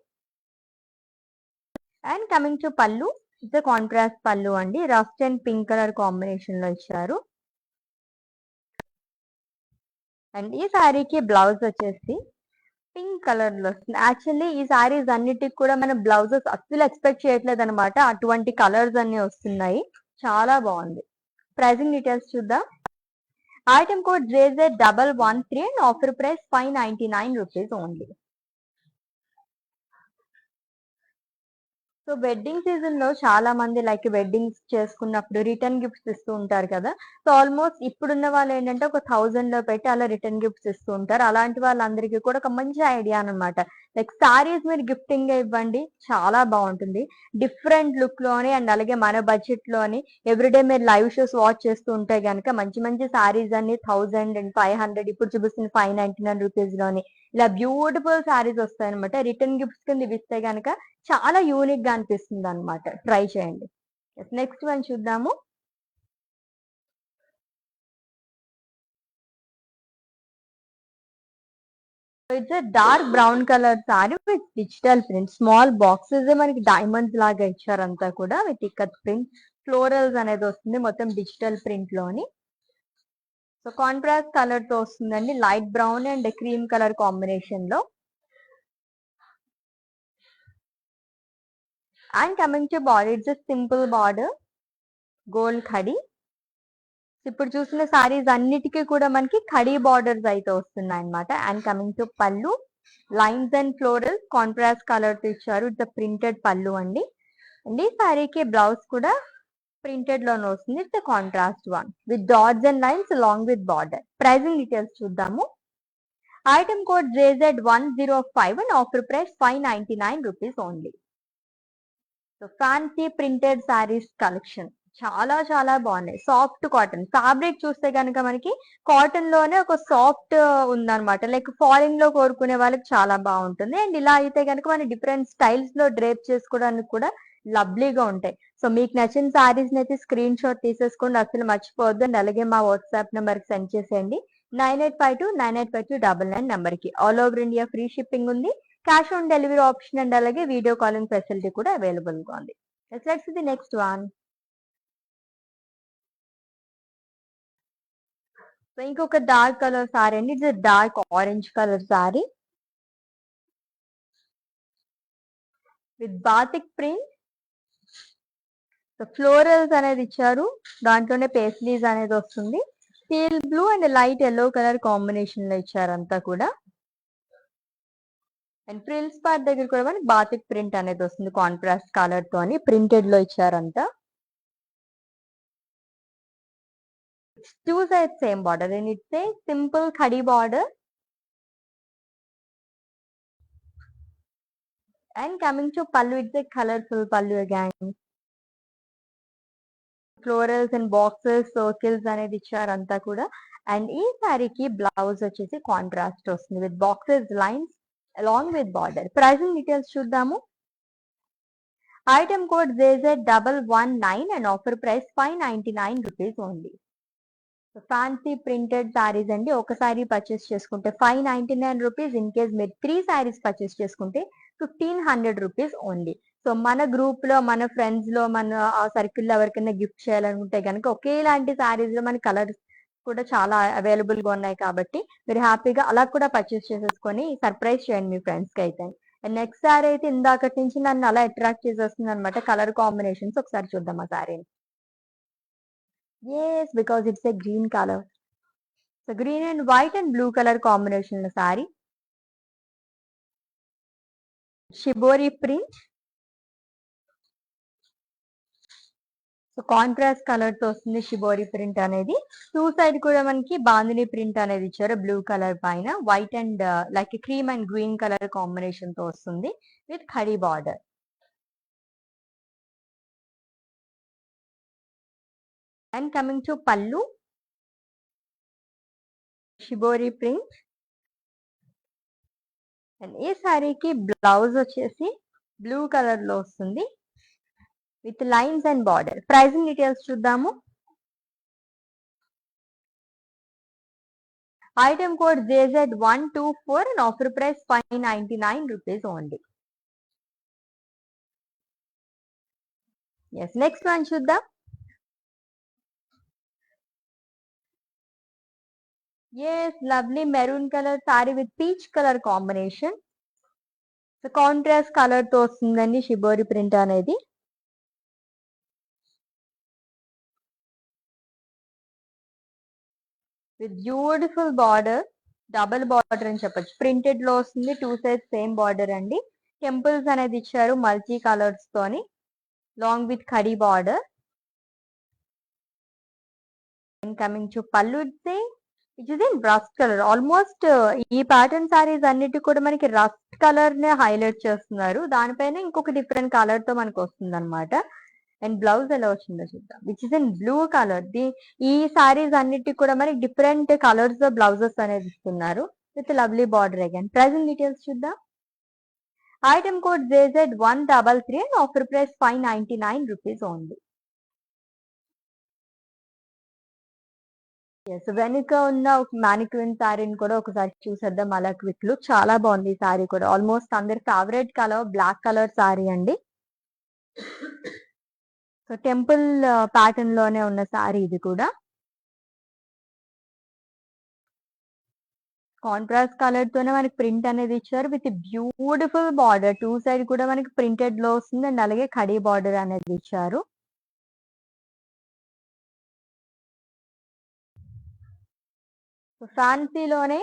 And coming to pallu, it's contrast పళ్ళు అండి, rust and pink colour combination లో ఇచ్చారు. అండ్ ఈ శారీకి బ్లౌజ్ వచ్చేసి పింక్ కలర్ లో వస్తుంది. యాక్చువల్లీ ఈ శారీస్ అన్నిటికి కూడా మన బ్లౌజెస్ అస్సలు ఎక్స్పెక్ట్ చేయట్లేదు అనమాట, అటువంటి కలర్స్ అన్ని వస్తున్నాయి. చాలా బాగుంది. ప్రైసింగ్ డీటెయిల్స్ చూద్దాం. Item code JZ113 and offer price 599 rupees only. So wedding season లో చాలా మంది లైక్ వెడ్డింగ్స్ చేసుకున్నప్పుడు రిటర్న్ గిఫ్ట్స్ ఇస్తూ ఉంటారు కదా. సో ఆల్మోస్ట్ ఇప్పుడున్న వాళ్ళు ఏంటంటే ఒక 1000 లో పెట్టి అలా రిటర్న్ గిఫ్ట్స్ ఇస్తూ ఉంటారు. అలాంటి వాళ్ళందరికీ కూడా ఒక మంచి ఐడియా అన్నమాట. లైక్ సారీస్ మీరు గిఫ్టింగ్ గా ఇవ్వండి, చాలా బాగుంటుంది డిఫరెంట్ లుక్ లోని. అండ్ అలాగే మన బడ్జెట్ లోని ఎవ్రీడే మీరు లైవ్ షోస్ వాచ్ చేస్తూ ఉంటే గనుక మంచి మంచి సారీస్ అన్ని 1000 అండ్ 500, ఇప్పుడు చూపిస్తున్న 599 రూపీస్ లోని ఇలా బ్యూటిఫుల్ సారీస్ వస్తాయి అనమాట. రిటర్న్ గిఫ్ట్స్ కింద ఇస్తే గనక చాలా యూనిక్ గా అనిపిస్తుంది అనమాట. ట్రై చేయండి. నెక్స్ట్ వన్ చూద్దాము. It's dark brown colour sari with digital print, small boxes మనకి డైమండ్స్ లాగా ఇచ్చారంతా కూడా విత్ ఇక్కత్ ప్రింట్. ఫ్లోరల్స్ అనేది వస్తుంది మొత్తం డిజిటల్ ప్రింట్ లోని. సో కాంట్రాస్ట్ కలర్ తో వస్తుందండి, light brown and cream colour combination లో. And coming to border, it's simple border gold khadi. ఇప్పుడు చూసిన సారీస్ అన్నిటికీ కూడా మనకి ఖడీ బార్డర్స్ అయితే వస్తున్నాయి అనమాట. And coming to pallu, lines and floral contrast colour తో ఇచ్చారు. ఇట్స్ ప్రింటెడ్ పళ్ళు అండి. అండ్ ఈ సారీకి బ్లౌజ్ కూడా ప్రింటెడ్ లోనే వస్తుంది. It's contrast one with dots and lines along with border. Pricing details చూద్దాము. Item code JZ105 and offer price 599 rupees only. So fancy printed saris collection చాలా చాలా బాగున్నాయి. సాఫ్ట్ కాటన్ ఫ్యాబ్రిక్ చూస్తే కనుక మనకి కాటన్ లోనే ఒక సాఫ్ట్ ఉందన్నమాట. లైక్ ఫాలింగ్ లో కోరుకునే వాళ్ళకి చాలా బాగుంటుంది. అండ్ ఇలా అయితే కనుక మన డిఫరెంట్ స్టైల్స్ లో డ్రేప్ చేసుకోవడానికి కూడా లవ్లీగా ఉంటాయి. సో మీకు నచ్చిన సారీస్ అయితే స్క్రీన్ షాట్ తీసేసుకోండి, అసలు మర్చిపోవద్దు. అండ్ అలాగే మా వాట్సాప్ నెంబర్ కి సెండ్ చేసేయండి 9852985299 నెంబర్ కి. All over India free shipping ఉంది. Cash on delivery option and అలాగే వీడియో కాలింగ్ ఫెసిలిటీ కూడా అవైలబుల్ గా ఉంది. Let's the next one. So ఇంకొక డార్క్ కలర్ సారీ అండి, it's dark orange colour sari with batik print. So florals అనేది ఇచ్చారు, దాంట్లోనే పేస్లీస్ అనేది వస్తుంది. Steel blue and light yellow colour combination లో ఇచ్చారు అంతా కూడా. అండ్ ఫ్రిల్స్ పార్ట్ దగ్గర కూడా మనకి బాతిక్ ప్రింట్ అనేది వస్తుంది కాంట్రాస్ట్ కలర్ తోని, ప్రింటెడ్ లో ఇచ్చారంతా. Two side same border and it's a simple khadi border. And coming to pallu, it's a colourful pallu again. Florals and boxes circles అనేది ఇచ్చారంతా కూడా. అండ్ ఈ సారీకి బ్లౌజ్ వచ్చేసి కాంట్రాస్ట్ వస్తుంది with boxes lines along with border. Pricing details చూద్దాము. Item code JZ119 and offer price 599 rupees only. Fancy printed saris అండి. ఒక సారీ పర్చేస్ చేసుకుంటే 599 రూపీస్. ఇన్ కేస్ మీరు 3 సారీస్ పర్చేస్ చేసుకుంటే 1500 రూపీస్ ఓన్లీ. సో మన గ్రూప్ లో మన ఫ్రెండ్స్ లో మన సర్కిల్ లో ఎవరికైనా గిఫ్ట్ చేయాలనుకుంటే కనుక ఒకేలాంటి సారీస్ లో మన కలర్స్ కూడా చాలా అవైలబుల్ గా ఉన్నాయి కాబట్టి మీరు హ్యాపీగా అలా కూడా పర్చేస్ చేసేసుకొని సర్ప్రైజ్ చేయండి మీ ఫ్రెండ్స్ కి అయితే. నెక్స్ట్ సారీ అయితే ఇందాకటి నుంచి నన్ను అలా అట్రాక్ట్ చేసేస్తుంది అనమాట, కలర్ కాంబినేషన్స్. ఒకసారి చూద్దాం ఆ సారీని. Yes, because it's a green color. So green and white and blue color combination లో sari. Shibori print. So contrast colour తో వస్తుంది షిబోరి ప్రింట్ అనేది. టూ సైడ్ కూడా మనకి బాందిని ప్రింట్ అనేది ఇచ్చారు బ్లూ కలర్ పైన. White and like cream and green colour combination తో వస్తుంది with khadi border. And coming to pallu, shibori print. And ఈ శారీకి బ్లౌజ్ వచ్చేసి బ్లూ కలర్ లో వస్తుంది with lines and border. Pricing details చూద్దాము. Item code JZ124 and offer price 599 rupees only. Yes, next one చూద్దాం. Yes, lovely maroon color saree with peach color combination. So contrast colour తో వస్తుందండి shibori print అనేది. With beautiful border, double border అని చెప్పొచ్చు. Printed లో వస్తుంది, 2 sides same border అండి. Temples అనేది ఇచ్చారు మల్టీ కలర్స్ తోని, long with khadi border. And coming to pallu, it is in rust colour. Almost ఈ ప్యాటర్న్ సారీస్ అన్నిటి కూడా మనకి రస్ట్ కలర్ నే హైలైట్ చేస్తున్నారు. దానిపైన ఇంకొక డిఫరెంట్ కలర్ తో మనకు వస్తుంది అనమాట. అండ్ బ్లౌజ్ ఎలా వచ్చిందో చూద్దాం. Which is in blue colour. ఈ సారీస్ అన్నిటికి కూడా మనకి డిఫరెంట్ కలర్స్ లో బ్లౌజెస్ అనేది ఇస్తున్నారు with lovely border. Again pricing details చూద్దాం. Item code JZ133 and offer price 599 rupees only. Yes, వెనుక ఉన్న ఒక మ్యానిక్విన్ శారీని కూడా ఒకసారి చూసేద్దాం. అలా క్విక్ లుక్ చాలా బాగుంది ఈ శారీ కూడా. ఆల్మోస్ట్ అందరి favourite colour black colour sari అండి. సో టెంపుల్ ప్యాటర్న్ లోనే ఉన్న శారీ ఇది కూడా. కాంట్రాస్ట్ కలర్ తోనే మనకి ప్రింట్ అనేది ఇచ్చారు విత్ బ్యూటిఫుల్ బార్డర్. 2 సైడ్ కూడా మనకి ప్రింటెడ్ లో వస్తుంది అండ్ అలాగే ఖడీ బార్డర్ అనేది ఇచ్చారు. ఫ్యాన్సీలోనే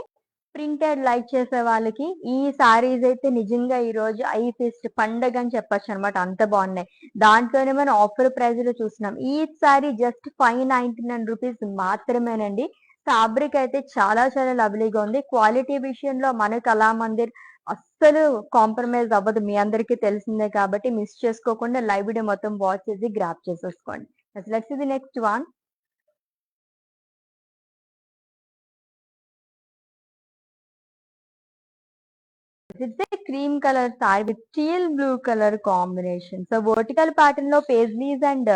ప్రింటెడ్ లైక్ చేసే వాళ్ళకి ఈ సారీస్ అయితే నిజంగా ఈ రోజు ఐ ఫెస్ట్ పండగ అని చెప్పొచ్చు అనమాట. అంత బాగున్నాయి. దాంట్లోనే మనం ఆఫర్ ప్రైస్ లో చూస్తున్నాం. ఈ సారీ జస్ట్ 599 రూపీస్ మాత్రమేనండి. ఫ్యాబ్రిక్ అయితే చాలా చాలా లవ్లీగా ఉంది. క్వాలిటీ విషయంలో మనకు అలా మందిర్ అస్సలు కాంప్రమైజ్ అవ్వదు. మీ అందరికీ తెలిసిందే కాబట్టి మిస్ చేసుకోకుండా లైవ్ వీడియో మొత్తం వాచ్ చేసి గ్రాప్ చేసేసుకోండి. Let's see the next one. It's a cream color saree with teal blue color combination. So vertical pattern లో paisleys and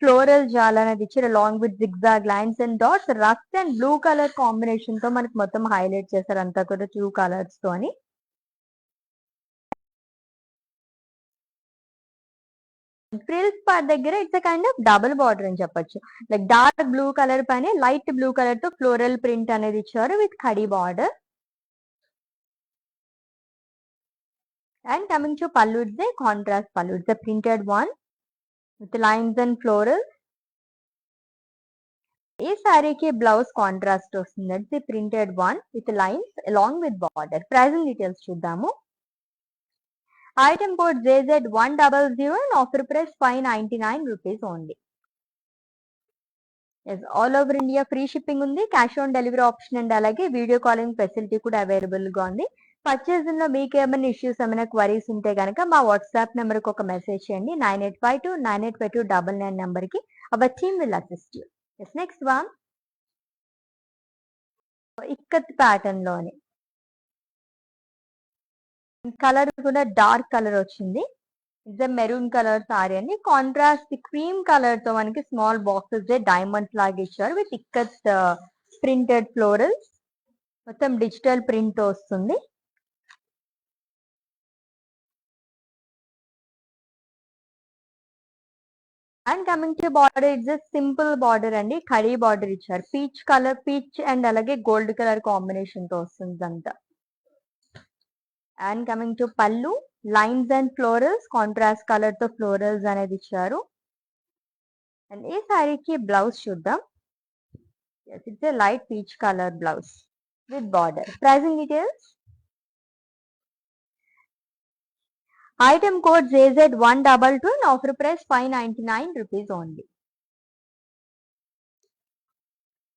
floral jal అనేది ఇచ్చారు along with zigzag lines and dots. Rust and blue color combination తో మనకి మొత్తం highlight చేశారు అంతా కూడా 2 colours తోని. ఫ్రిల్స్ పార్ట్ దగ్గర it's kind of double border అని చెప్పొచ్చు. లైక్ డార్క్ బ్లూ కలర్ పైన లైట్ బ్లూ కలర్ తో ఫ్లోరల్ ప్రింట్ అనేది ఇచ్చారు with khadi border. And coming to pallu, it's a contrast pallu. It's a printed one with lines and florals. ఈ సారీకి blouse contrast వస్తుంది. That's the printed one with lines along with border. Pricing details చూద్దాము. Item code JZ100 and offer price 599 rupees only. Yes, all over India free shipping ఉంది. Cash on delivery option and అలాగే video calling facility కూడా available గా ఉంది. Purchasing లో మీకు ఏమైనా issues ఏమైనా క్వరీస్ ఉంటే కనుక మా వాట్సాప్ నెంబర్ కి ఒక మెసేజ్ చేయండి. 9852985299 నెంబర్ కి. Hour team will assist you. Next one ikat pattern లోని కలర్ కూడా డార్క్ కలర్ వచ్చింది. ఇట్స్ మెరూన్ కలర్ సారీ అండి. కాంట్రాస్ట్ క్రీమ్ కలర్ తో మనకి స్మాల్ బాక్సెస్ డైమండ్స్ లాగా ఇచ్చారు విత్ ఇక్కత్ ప్రింటెడ్ ఫ్లోరల్స్. మొత్తం డిజిటల్ ప్రింట్ తో వస్తుంది. And coming to border, it's simple border అండి. ఖడీ బార్డర్ ఇచ్చారు. పీచ్ కలర్, పీచ్ అండ్ అలాగే గోల్డ్ కలర్ కాంబినేషన్ తో వస్తుంది అంతా. And coming to pallu, lines and florals, contrast colour తో ఫ్లోరల్స్ అనేది ఇచ్చారు. అండ్ ఈ సారీకి బ్లౌజ్ చూద్దాం. It's A light peach colour blouse with border. Pricing details. Item code JZ122 and offer price 599 rupees only.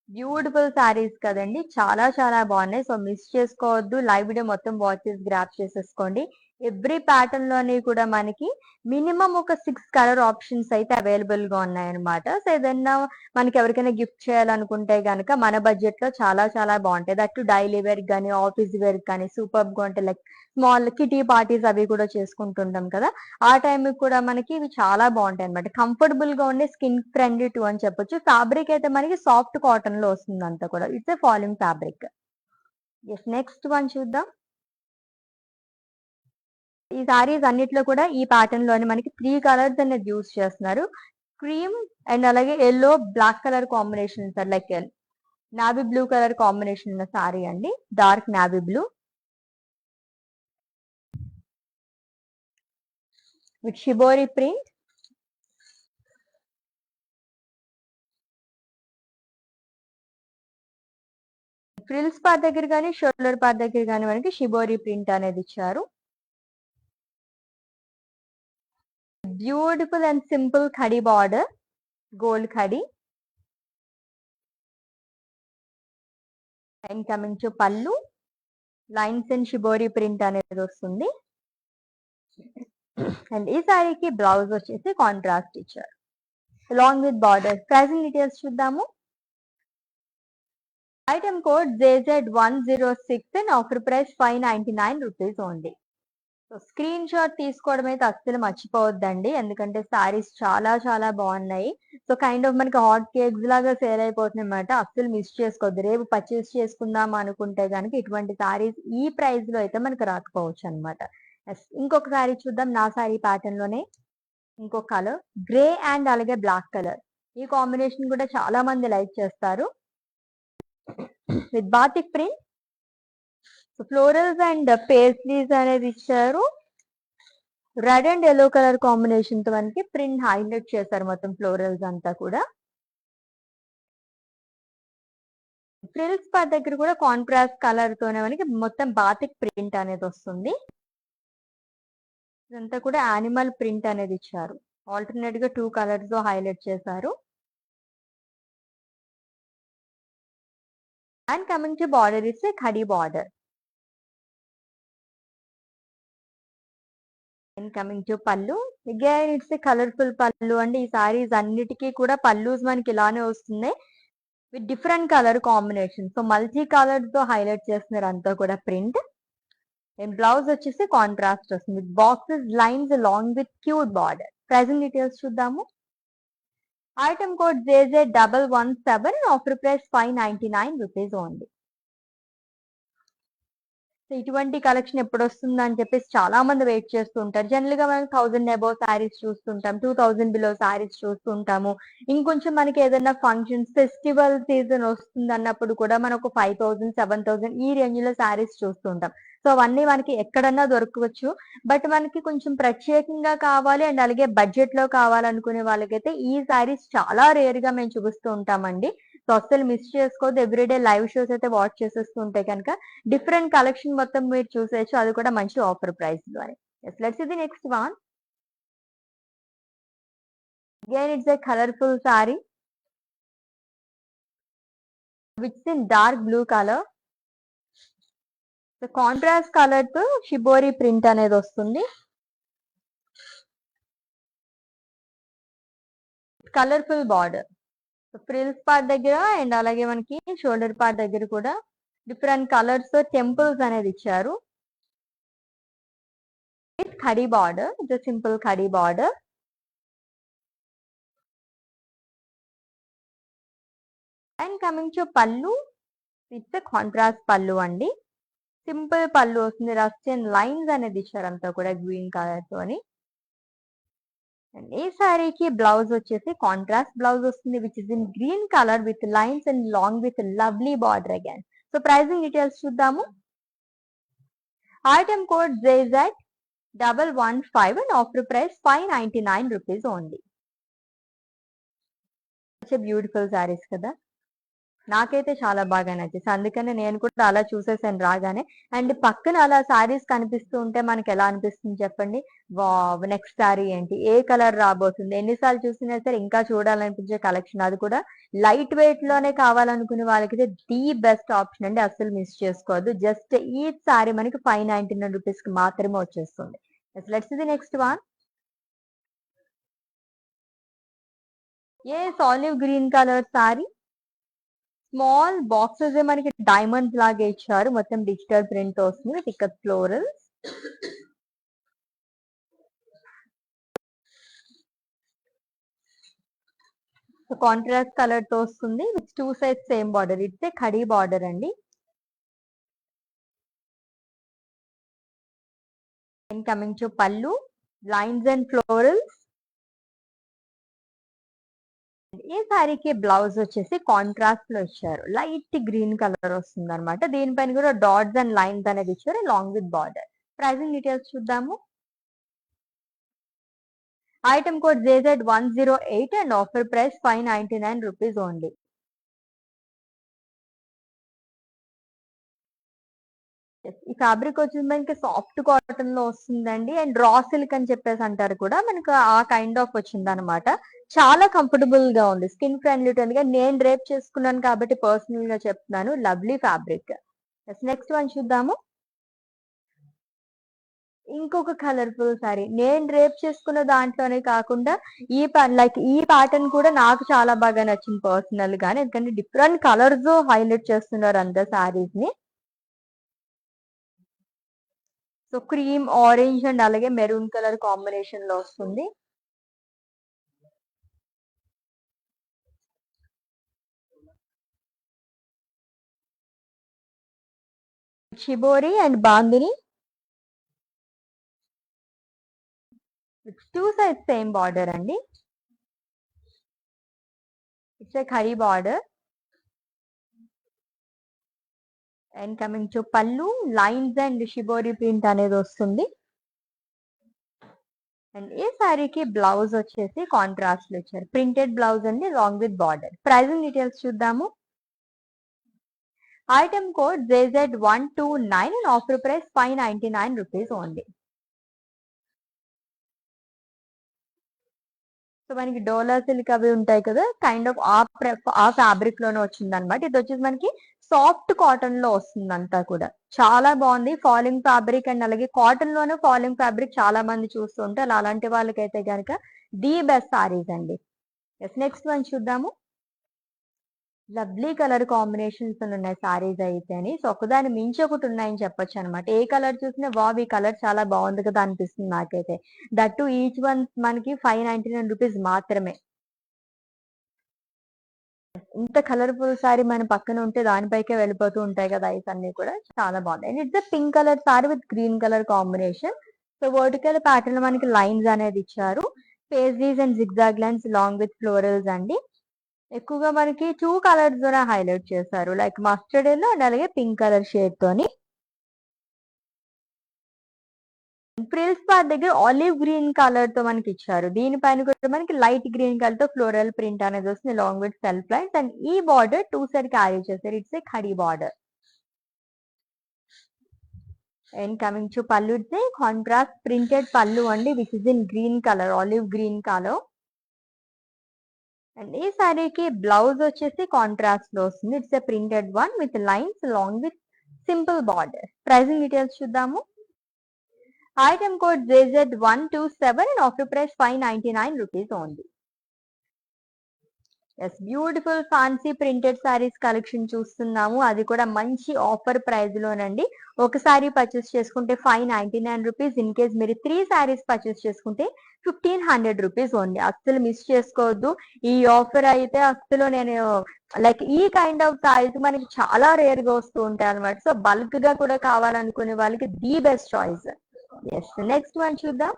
Beautiful saris కదండి, చాలా చాలా బాగున్నాయి. సో మిస్ చేసుకోవద్దు. లైవ్ వీడియో మొత్తం వాచ్ చేసి గ్రాప్ చేసేసుకోండి. ఎవ్రీ ప్యాటర్న్ లోని కూడా మనకి మినిమం ఒక 6 కలర్ ఆప్షన్స్ అయితే అవైలబుల్ గా ఉన్నాయన్నమాట. సో ఏదన్నా మనకి ఎవరికైనా గిఫ్ట్ చేయాలనుకుంటే గనక మన బడ్జెట్ లో చాలా చాలా బాగుంటాయి. దట్టు డైలీ వేర్ కానీ ఆఫీస్ వేర్ కానీ సూపర్ గా ఉంటాయి. లైక్ స్మాల్ కిటీ పార్టీస్ అవి కూడా చేసుకుంటుంటాం కదా, ఆ టైం కూడా మనకి ఇవి చాలా బాగుంటాయి అనమాట. కంఫర్టబుల్ గా ఉండే స్కిన్ ఫ్రెండ్లీ టూ అని చెప్పొచ్చు. ఫ్యాబ్రిక్ అయితే మనకి సాఫ్ట్ కాటన్ లో వస్తుంది అంతా కూడా. It's a falling fabric. Yes, next one చూద్దాం. ఈ సారీస్ అన్నిట్లో కూడా ఈ ప్యాటర్న్ లోని మనకి 3 కలర్స్ అనేది యూస్ చేస్తున్నారు. క్రీమ్ అండ్ అలాగే yellow black colour combination sir, like navy blue colour combination ఉన్న సారీ అండి. Dark navy blue with shibori print. Frills part దగ్గర కానీ షోల్డర్ పార్ట్ దగ్గర కానీ మనకి షిబోరి ప్రింట్ అనేది ఇచ్చారు. Beautiful and simple khadi border, gold khadi. And coming to pallu, lines and shibori print అనేది వస్తుంది. అండ్ ఈ సారీకి బ్లౌజ్ వచ్చేసి కాంట్రాస్ట్ ఇచ్చారు along with border. Pricing details చూద్దాము. Item code JZ106 and offer price 599 rupees only. So screen shot తీసుకోవడం అయితే అస్సలు మర్చిపోవద్దండి, ఎందుకంటే సారీస్ చాలా చాలా బాగున్నాయి. సో కైండ్ ఆఫ్ మనకి హాట్ కేక్స్ లాగా సేల్ అయిపోతుంది అనమాట. అస్సలు మిస్ చేసుకోవద్దు. రేపు పర్చేస్ చేసుకుందాం అనుకుంటే కనుక ఇటువంటి సారీస్ ఈ ప్రైస్ లో అయితే మనకి రాకపోవచ్చు అనమాట. ఇంకొక సారీ చూద్దాం. నా సారీ ప్యాటర్న్ లోనే ఇంకొక కలర్ గ్రే అండ్ అలాగే బ్లాక్ కలర్. ఈ కాంబినేషన్ కూడా చాలా మంది లైక్ చేస్తారు. With batik print, florals and pastries అనేది ఇచ్చారు. Red and yellow colour combination తో మనకి ప్రింట్ హైలైట్ చేశారు మొత్తం ఫ్లోరల్స్ అంతా కూడా. ఫ్రిల్స్ పార్ట్ దగ్గర కూడా కాంట్రాస్ట్ కలర్ తోనే మనకి మొత్తం బాతిక్ ప్రింట్ అనేది వస్తుంది. ఇదంతా కూడా యానిమల్ ప్రింట్ అనేది ఇచ్చారు. ఆల్టర్నేట్ గా 2 కలర్స్ తో హైలైట్ చేశారు. And coming to border is a khadi border. And coming to పళ్ళు, అగైన్ ఇట్స్ ఏ కలర్ఫుల్ పళ్ళు అండి. ఈ సారీస్ అన్నిటికీ కూడా పళ్ళుస్ మనకి ఇలానే వస్తున్నాయి with different colour combination. So multi colour తో హైలైట్ చేస్తున్నారు అంతా కూడా ప్రింట్. అండ్ బ్లౌజ్ వచ్చేసి కాంట్రాస్ట్ వస్తుంది with boxes lines along with cute border. Pricing details చూద్దాము. Item code JZ117 offer price 599 rupees only. So ఇటువంటి కలెక్షన్ ఎప్పుడు వస్తుందా అని చెప్పేసి చాలా మంది వెయిట్ చేస్తూ ఉంటారు. జనరల్ గా మనం 1000 అబౌవ్ సారీస్ చూస్తుంటాం, 2000 బిలో సారీస్ చూస్తుంటాము. ఇంకొంచెం మనకి ఏదైనా ఫంక్షన్స్ ఫెస్టివల్ సీజన్ వస్తుంది అన్నప్పుడు కూడా మనం ఒక 5000 7000 ఈ రేంజ్ లో సారీస్ చూస్తుంటాం. సో అవన్నీ మనకి ఎక్కడన్నా దొరకవచ్చు. బట్ మనకి కొంచెం ప్రత్యేకంగా కావాలి అండ్ అలాగే బడ్జెట్ లో కావాలనుకునే వాళ్ళకైతే ఈ సారీస్ చాలా రేర్ గా మేము చూపిస్తూ ఉంటామండి. సో అస్సలు మిస్ చేసుకోవద్దు. ఎవ్రీడే లైవ్ షోస్ అయితే వాచ్ చేసేస్తూ ఉంటే కనుక డిఫరెంట్ కలెక్షన్ మొత్తం మీరు చూసేయచ్చు, అది కూడా మంచి ఆఫర్ ప్రైస్ లో అని. Let's see the next one. Again it's a colourful sari which in dark blue colour. Contrast colour తో షిబోరి ప్రింట్ అనేది వస్తుంది. Colourful border. ఫ్రిల్స్ పార్ట్ దగ్గర అండ్ అలాగే మనకి షోల్డర్ పార్ట్ దగ్గర కూడా డిఫరెంట్ కలర్స్ తో టెంపుల్స్ అనేది ఇచ్చారు. With khadi border, it's simple khadi border. And coming to pallu, it's contrast పళ్ళు అండి. సింపుల్ పళ్ళు వస్తుంది. రస్ట్ అండ్ లైన్స్ అనేది ఇచ్చారు అంతా కూడా గ్రీన్ కలర్ తోని. అండ్ ఈ సారీకి బ్లౌజ్ వచ్చేసి కాంట్రాస్ట్ బ్లౌజ్ వస్తుంది which is in green colour with lines and long with lovely border again. So pricing details చూద్దాము. Item code JZ115 and offer price 599 rupees only. Beautiful saris కదా. నాకైతే చాలా బాగా నచ్చేసి అందుకనే నేను కూడా అలా చూసేసాను రాగానే. అండ్ పక్కన అలా శారీస్ కనిపిస్తూ ఉంటే మనకి ఎలా అనిపిస్తుంది చెప్పండి? వావ్! నెక్స్ట్ శారీ ఏంటి? ఏ కలర్ రాబోతుంది? ఎన్ని సార్లు చూసినా సరే ఇంకా చూడాలనిపించే కలెక్షన్. అది కూడా లైట్ వెయిట్ లోనే కావాలనుకునే వాళ్ళకైతే ది బెస్ట్ ఆప్షన్ అండి. అస్సలు మిస్ చేసుకోవద్దు. జస్ట్ ఈచ్ శారీ మనకి 599 రూపీస్ కి మాత్రమే వచ్చేస్తుంది. Let's see the next one. Olive green colour sari. Small boxes మనకి డైమండ్స్ లాగా ఇచ్చారు. మొత్తం డిజిటల్ ప్రింట్ వస్తుంది with ikat floral. Contrast colour తో వస్తుంది with 2 sides same border. It's a khadi border అండి. And coming to pallu, lines and florals. ఈ శారీకి బ్లౌజ్ వచ్చేసి కాంట్రాస్ట్ లో ఇచ్చారు. లైట్ గ్రీన్ కలర్ వస్తుంది అనమాట. దీనిపైన కూడా డాట్స్ అండ్ లైన్స్ అనేది ఇచ్చారు long with border. Pricing details చూద్దాము. Item code JZ108 and offer price 599 rupees only. ఈ ఫ్యాబ్రిక్ వచ్చేసి మనకి సాఫ్ట్ కాటన్ లో వస్తుందండి. అండ్ రా సిల్క్ అని చెప్పేసి అంటారు కూడా. మనకు ఆ కైండ్ ఆఫ్ వచ్చింది అనమాట. చాలా కంఫర్టబుల్ గా ఉంది. స్కిన్ ఫ్రెండ్లీ గా నేను రేప్ చేసుకున్నాను కాబట్టి పర్సనల్ గా చెప్తున్నాను. Lovely fabric. నెక్స్ట్ వన్ చూద్దాము. ఇంకొక కలర్ఫుల్ సారీ. నేను రేప్ చేసుకున్న దాంట్లోనే కాకుండా ఈ ప్యాటర్న్ కూడా నాకు చాలా బాగా నచ్చింది పర్సనల్ గానే. ఎందుకంటే డిఫరెంట్ కలర్స్ హైలైట్ చేస్తున్నారు అందరు సారీస్ ని. సో క్రీమ్, ఆరెంజ్ అండ్ అలాగే మెరూన్ కలర్ కాంబినేషన్ లో వస్తుంది. Shibori and bandhani. Two sides same border అండి. It's a khadi border. And coming to pallu, lines and shibori print అనేది వస్తుంది. అండ్ ఈ శారీకి బ్లౌజ్ వచ్చేసి కాంట్రాస్ట్ లో ఇచ్చారు. ప్రింటెడ్ బ్లౌజ్ అండి long with border. Pricing details చూద్దాము. Item code JZ129 and offer price 599 rupees only. So మనకి డోలా సిల్క్ అవి ఉంటాయి కదా, కైండ్ ఆఫ్ ఆ ఫ్యాబ్రిక్ లోనే వచ్చింది అనమాట. ఇది వచ్చేసి మనకి సాఫ్ట్ కాటన్ లో వస్తుంది అంతా కూడా. చాలా బాగుంది. ఫాలింగ్ ఫ్యాబ్రిక్ అండ్ అలాగే కాటన్ లోనే ఫాలింగ్ ఫ్యాబ్రిక్ చాలా మంది చూస్తుంటారు. అలాంటి వాళ్ళకైతే కనుక ది బెస్ట్ సారీస్ అండి. నెక్స్ట్ వన్ చూద్దాము. లవ్లీ కలర్ కాంబినేషన్స్ ఉన్నాయి సారీస్ అయితేని. సో ఒకదాని మించి ఒకటి ఉన్నాయని చెప్పొచ్చు అనమాట. ఏ కలర్ చూసినా వావ్ ఈ కలర్ చాలా బాగుంది కదా అనిపిస్తుంది నాకైతే. దట్ టు ఈచ్ వన్ మనకి 599 రూపీస్ మాత్రమే. ఇంత కలర్ఫుల్ సారీ మన పక్కన ఉంటే దానిపైకే వెళ్ళిపోతూ ఉంటాయి కదా ఐస్ అన్ని కూడా. చాలా బాగుంది. And it's pink colour sari with green colour combination. So vertical pattern లో మనకి లైన్స్ అనేది ఇచ్చారు. Paisleys and zigzag lines long with florals అండి. ఎక్కువగా మనకి 2 కలర్స్ ద్వారా హైలైట్ చేశారు. లైక్ మస్టర్డ్ ఎల్లో అండ్ అలాగే పింక్ కలర్ షేడ్ తోని. ఫ్రిల్స్ పార్ట్ దగ్గర ఆలివ్ గ్రీన్ కలర్ తో మనకి ఇచ్చారు. దీనిపైన కూడా మనకి లైట్ గ్రీన్ కలర్ తో ఫ్లోరల్ ప్రింట్ అనేది వస్తుంది long with self lines. And ఈ బార్డర్ 2 సైడ్ క్యారీ చేశారు. It's a khadi border. And coming to pallu, it's a contrast printed pallu అండి which is in green colour, olive green colour. And ఈ సారీకి blouse వచ్చేసి contrast లో వస్తుంది. It's a printed one with lines long with simple border. Pricing details చూద్దాము. Item code JZ127 and offer price 599 rupees only. Yes, beautiful fancy printed saris collection చూస్తున్నాము. అది కూడా మంచి ఆఫర్ ప్రైస్ లోనండి. ఒక సారీ పర్చేస్ చేసుకుంటే 599 రూపీస్. ఇన్ కేస్ మీరు 3 saris purchase చేసుకుంటే 1500 rupees only. అస్సలు మిస్ చేసుకోవద్దు. ఈ ఆఫర్ అయితే అస్సలు నేను లైక్ ఈ కైండ్ ఆఫ్ సారీస్ మనకి చాలా రేర్ గా వస్తూ ఉంటాయి అనమాట. సో బల్క్ గా కూడా కావాలనుకునే వాళ్ళకి the best choice. Yes, next one చూద్దాం.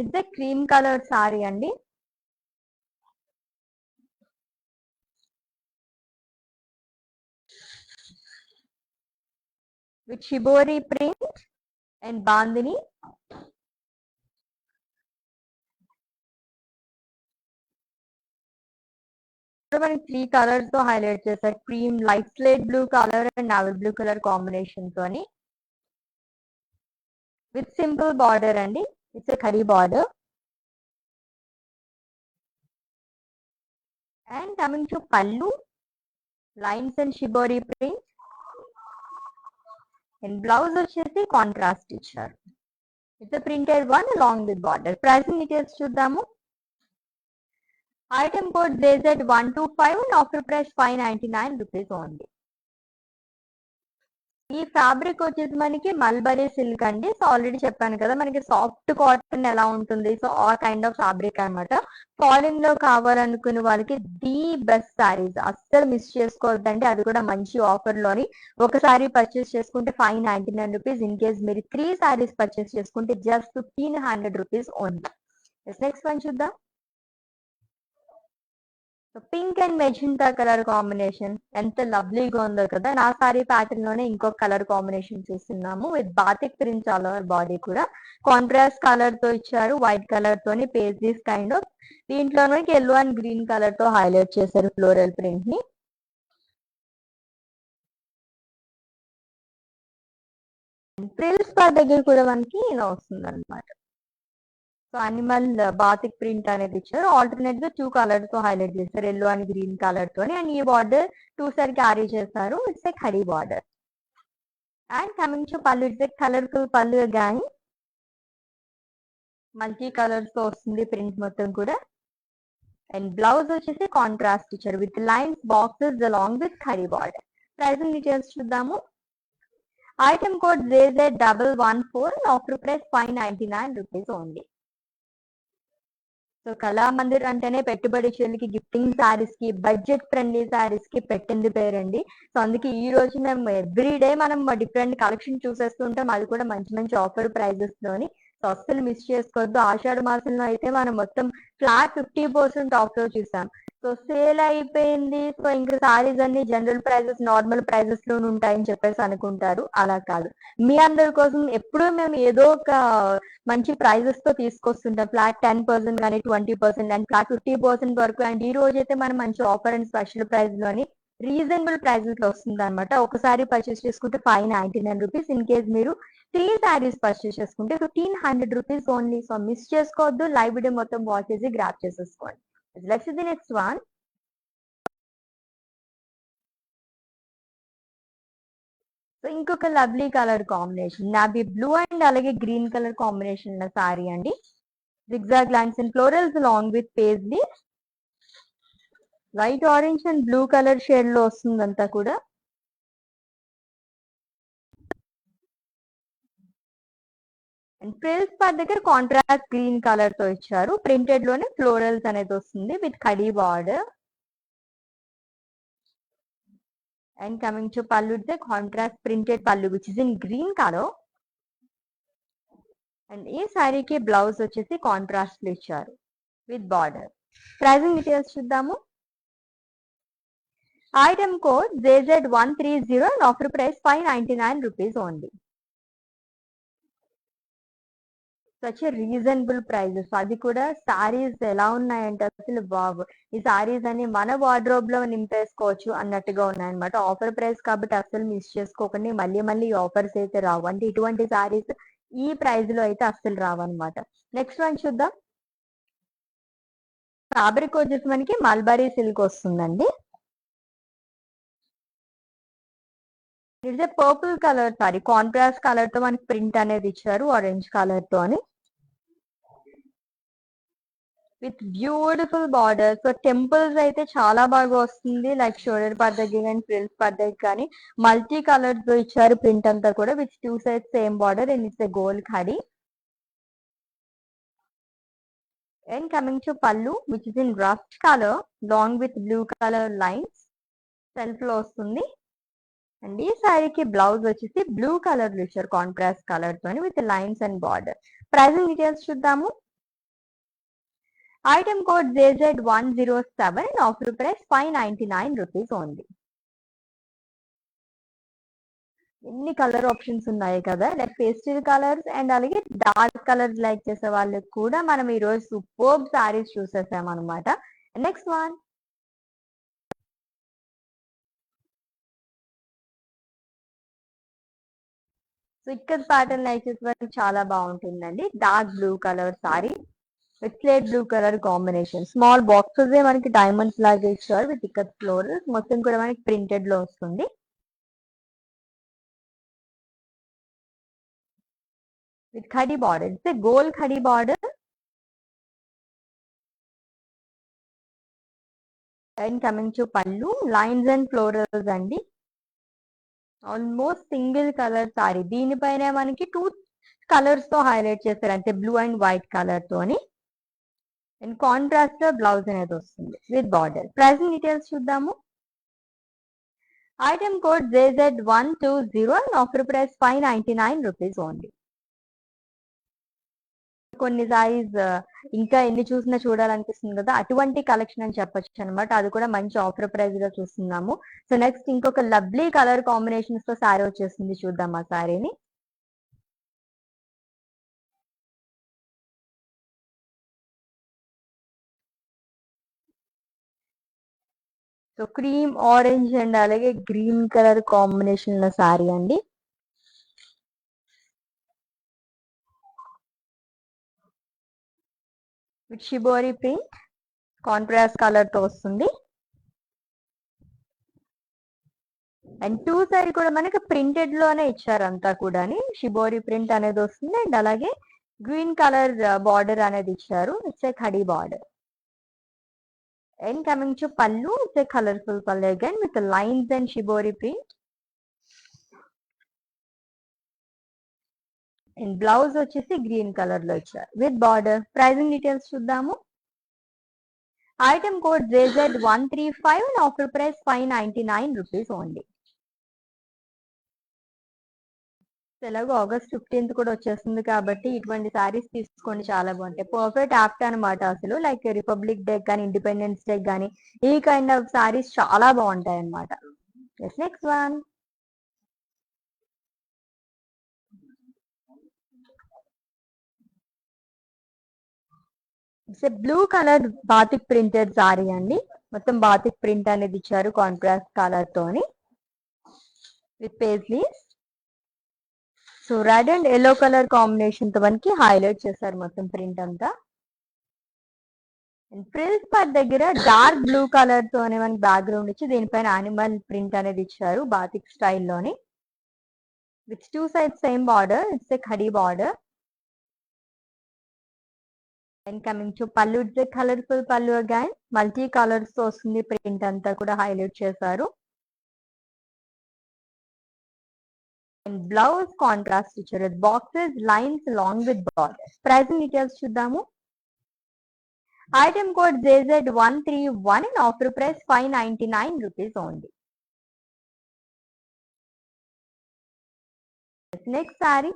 It's a cream colour sari అండి. With shibori print and bandhani. మనకి 3 కలర్స్ తో హైలైట్ చేశారు. Cream, light slate blue colour and navy blue colour combination తోని విత్ సింపుల్ బార్డర్ అండి. It's khadi border. And coming to pallu, lines and shibori print. And blouse వచ్చేసి contrast ఇచ్చారు. It's printed one along with border. Pricing details చూద్దాము. Item code JZ125 and offer price 599 rupees only. ఈ fabric వచ్చేసి మనకి mulberry silk అండి. So already చెప్పాను కదా మనకి సాఫ్ట్ కాటన్ ఎలా ఉంటుంది, సో ఆ కైండ్ ఆఫ్ ఫ్యాబ్రిక్ అనమాట. ఫాలిన్ లో కావాలనుకునే వాళ్ళకి ది బెస్ట్ సారీస్, అస్సలు మిస్ చేసుకోవద్దండి. అది కూడా మంచి ఆఫర్ లోని. ఒక సారీ పర్చేస్ చేసుకుంటే 599 రూపీస్. ఇన్ కేస్ మీరు 3 సారీస్ పర్చేస్ చేసుకుంటే just 1500 rupees only. Next one చూద్దాం. Pink and magenta colour combination ఎంత లవ్లీగా ఉందో కదా. నా సారీ ప్యాటర్న్ లోనే ఇంకొక కలర్ కాంబినేషన్ చూస్తున్నాము with batik prints all over body కూడా. కాంట్రాస్ట్ కలర్ తో ఇచ్చారు, వైట్ కలర్ తోని పేజెస్ కైండ్ ఆఫ్. దీంట్లో మనకి ఎల్లో అండ్ గ్రీన్ కలర్ తో హైలైట్ చేశారు ఫ్లోరల్ ప్రింట్ ని. ఫ్రిల్స్ పర్ దగ్గర కూడా మనకి ఇలా వస్తుంది అనమాట. సో అనిమల్ బాతిక్ ప్రింట్ అనేది ఇచ్చారు. ఆల్టర్నేట్ గా 2 కలర్స్ తో హైలైట్ చేస్తారు, ఎల్లో అండ్ గ్రీన్ కలర్ తోని. అండ్ ఈ బార్డర్ 2 సైడ్ క్యారీ చేస్తారు. It's a khadi border. And coming to pallu, it's a colourful pallu again. Multi colours తో వస్తుంది ప్రింట్ మొత్తం కూడా. అండ్ బ్లౌజ్ వచ్చేసి కాంట్రాస్ట్ ఇచ్చారు with lines, boxes along with khadi border. Pricing details చూద్దాము. Item code JZ114 and offer price 599 rupees only. So Kalamandir అంటేనే పెట్టుబడి చీరలకి, gifting saris కి, బడ్జెట్ ఫ్రెండ్లీ సారీస్ కి పెట్టింది పేరండి. సో అందుకే ఈ రోజు మేము ఎవ్రీ డే మనం డిఫరెంట్ కలెక్షన్ చూసేస్తుంటాం, అది కూడా మంచి మంచి ఆఫర్ ప్రైజెస్ లోని. సో అస్సలు మిస్ చేసుకోవద్దు. ఆషాఢ మాసంలో అయితే మనం మొత్తం ఫ్లాట్ 50% ఆఫ్ లో చూసాం. సో సేల్ అయిపోయింది, సో ఇంకా సారీస్ అన్ని జనరల్ ప్రైజెస్, నార్మల్ ప్రైజెస్ లోనే ఉంటాయని చెప్పేసి అనుకుంటారు. అలా కాదు, మీ అందరి కోసం ఎప్పుడూ మేము ఏదో ఒక మంచి ప్రైజెస్ తో తీసుకొస్తుంటాం. ఫ్లాట్ 10% కానీ 20% అండ్ ఫ్లాట్ 50% వరకు. అండ్ ఈ రోజు అయితే మనం మంచి ఆఫర్ అండ్ స్పెషల్ ప్రైస్ లోని రీజనబుల్ ప్రైజెస్ లో వస్తుంది అనమాట. ఒకసారి పర్చేస్ చేసుకుంటే 599 రూపీస్. ఇన్ కేస్ మీరు 3 సారీస్ పర్చేస్ చేసుకుంటే 1500 రూపీస్ ఓన్లీ. సో మిస్ చేసుకోవద్దు. లైవ్ వీడియో మొత్తం వాచ్ చేసి గ్రాప్ చేసేసుకోండి. Let's see the next one. So ఇంకొక lovely colour combination, navy blue and అలాగే గ్రీన్ కలర్ కాంబినేషన్ ఉన్న సారీ అండి. zigzag lines and florals along with paisley. Light orange and blue colour shade లో వస్తుంది అంతా కూడా. అండ్ ఫ్రిల్స్ పార్ట్ దగ్గర contrast green colour తో ఇచ్చారు. ప్రింటెడ్ లోనే ఫ్లోరల్స్ అనేది వస్తుంది with khadi border. And coming to pallu, contrast printed pallu which is in green colour. And ఈ సారీకి బ్లౌజ్ వచ్చేసి కాంట్రాస్ట్ లో ఇచ్చారు విత్ బార్డర్. ప్రైసింగ్ డీటెయిల్స్ చూద్దాము. Item code JZ130 and offer price 599 rupees only. Such reasonable prices, అది కూడా సారీస్ ఎలా ఉన్నాయంటే అసలు బాబు, ఈ సారీస్ అని మన వార్డ్రోబ్ లో నింపేసుకోవచ్చు అన్నట్టుగా ఉన్నాయన్నమాట. ఆఫర్ ప్రైస్ కాబట్టి అసలు మిస్ చేసుకోకండి. మళ్ళీ మళ్ళీ ఆఫర్స్ అయితే రావు, అంటే ఇటువంటి సారీస్ ఈ ప్రైస్ లో అయితే అస్సలు రావు అనమాట. నెక్స్ట్ వన్ చూద్దాం. ఫ్యాబ్రిక్ వచ్చేసి మనకి మల్బరీ సిల్క్ వస్తుందండి. It's a purple colour sorry, contrast colour తో మనకి ప్రింట్ అనేది ఇచ్చారు ఆరెంజ్ కలర్ తో అని with beautiful border. So temples అయితే చాలా బాగా వస్తుంది, లైక్ షోల్డర్ పార్ట్ దగ్గర కానీ ఫ్రిల్స్ పార్ట్ దగ్గర కానీ మల్టీ కలర్స్ తో ఇచ్చారు ప్రింట్ అంతా కూడా with 2 sides same border and it's a gold khadi. And coming to pallu which is in rust colour long with blue colour lines self లో వస్తుంది. అండ్ ఈ సారీకి బ్లౌజ్ వచ్చేసి బ్లూ కలర్ లో ఇచ్చారు కాంట్రాస్ట్ కలర్ తోని with lines and border. Pricing details చూద్దాము. Item code JZ107 and offer price 599 rupees only. ఎన్ని కలర్ ఆప్షన్స్ ఉన్నాయి కదా, లైక్ పేస్టల్ కలర్స్ అండ్ అలాగే డార్క్ కలర్స్ లైక్ చేసే వాళ్ళకి కూడా మనం ఈ రోజు సూపర్బ్ సారీస్ చూసేసాం అనమాట. Next one. సో ఇక్కడ ప్యాటర్న్ లైక్ చేసే చాలా బాగుంటుందండి. Dark blue colour sari with slate blue colour combination. Small boxes మనకి డైమండ్స్ లాగా ఇచ్చారు విత్ ఇక్కత్ ఫ్లోర్. మొత్తం కూడా మనకి ప్రింటెడ్ లో వస్తుంది. With khadi border, it's gold khadi border. And coming to pallu, lines and florals అండి. Almost single colour sorry. దీనిపైన మనకి 2 కలర్స్ తో హైలైట్ చేస్తారు, అంటే బ్లూ అండ్ వైట్ కలర్ తోని. అండ్ కాంట్రాస్ట్ లో బ్లౌజ్ అనేది వస్తుంది విత్ బార్డర్. ప్రైసింగ్ డీటెయిల్స్ చూద్దాము. Item code JZ120 and offer price 599 rupees only. కొన్ని సారీస్ ఇంకా ఎన్ని చూసినా చూడాలనిపిస్తుంది కదా, అటువంటి కలెక్షన్ అని చెప్పొచ్చు అనమాట. అది కూడా మంచి ఆఫర్ ప్రైస్ లో చూస్తున్నాము. సో నెక్స్ట్ ఇంకొక లవ్లీ కలర్ కాంబినేషన్స్ తో సారీ వచ్చేస్తుంది, చూద్దాం ఆ సారీని. సో క్రీమ్ ఆరెంజ్ అండ్ అలాగే గ్రీన్ కలర్ కాంబినేషన్ లో సారీ అండి. With shibori print, contrast colour తో వస్తుంది. అండ్ 2 సైడ్ కూడా మనకి ప్రింటెడ్ లోనే ఇచ్చారు అంతా కూడా. షిబోరి ప్రింట్ అనేది వస్తుంది అండ్ అలాగే గ్రీన్ కలర్ బార్డర్ అనేది ఇచ్చారు. It's a khadi border. And coming to pallu, it's a colourful పల్లు again with lines and shibori print. And blouse వచ్చేసి గ్రీన్ కలర్ లో ఇచ్చారు విత్ బార్డర్. ప్రైజింగ్ డీటెయిల్స్ చూద్దాము. Item code JZ135 and offer price 599 rupees only. ఎలాగో August 15th కూడా వచ్చేస్తుంది కాబట్టి ఇటువంటి సారీస్ తీసుకోండి, చాలా బాగుంటాయి. పర్ఫెక్ట్ యాప్ట్ అనమాట అసలు. లైక్ రిపబ్లిక్ డే కానీ ఇండిపెండెన్స్ డే కానీ ఈ కైండ్ ఆఫ్ సారీస్ చాలా బాగుంటాయి అనమాట. Next one. It's blue colour batik printed sari అండి. మొత్తం బాతిక్ ప్రింట్ అనేది ఇచ్చారు కాంట్రాస్ట్ కలర్ తోని with paisleys. So red and yellow colour combination తో మనకి హైలైట్ చేశారు మొత్తం ప్రింట్ అంతా. ఫ్రిల్స్ పార్ట్ దగ్గర డార్క్ బ్లూ కలర్ తోనే మనకి బ్యాక్గ్రౌండ్ ఇచ్చి దీనిపైన యానిమల్ ప్రింట్ అనేది ఇచ్చారు బాతిక్ స్టైల్లోని. With 2 sides same border, it's a khadi border. And coming to pallu, it's a colourful pallu again. Multi colours తో వస్తుంది ప్రింట్ అంతా కూడా హైలైట్ చేశారు. అండ్ బ్లౌజ్ కాంట్రాస్ట్ ఇచ్చారు boxes lines long with border. Pricing details చూద్దాము. Item code JZ131 and offer price 599 rupees only. Next sari,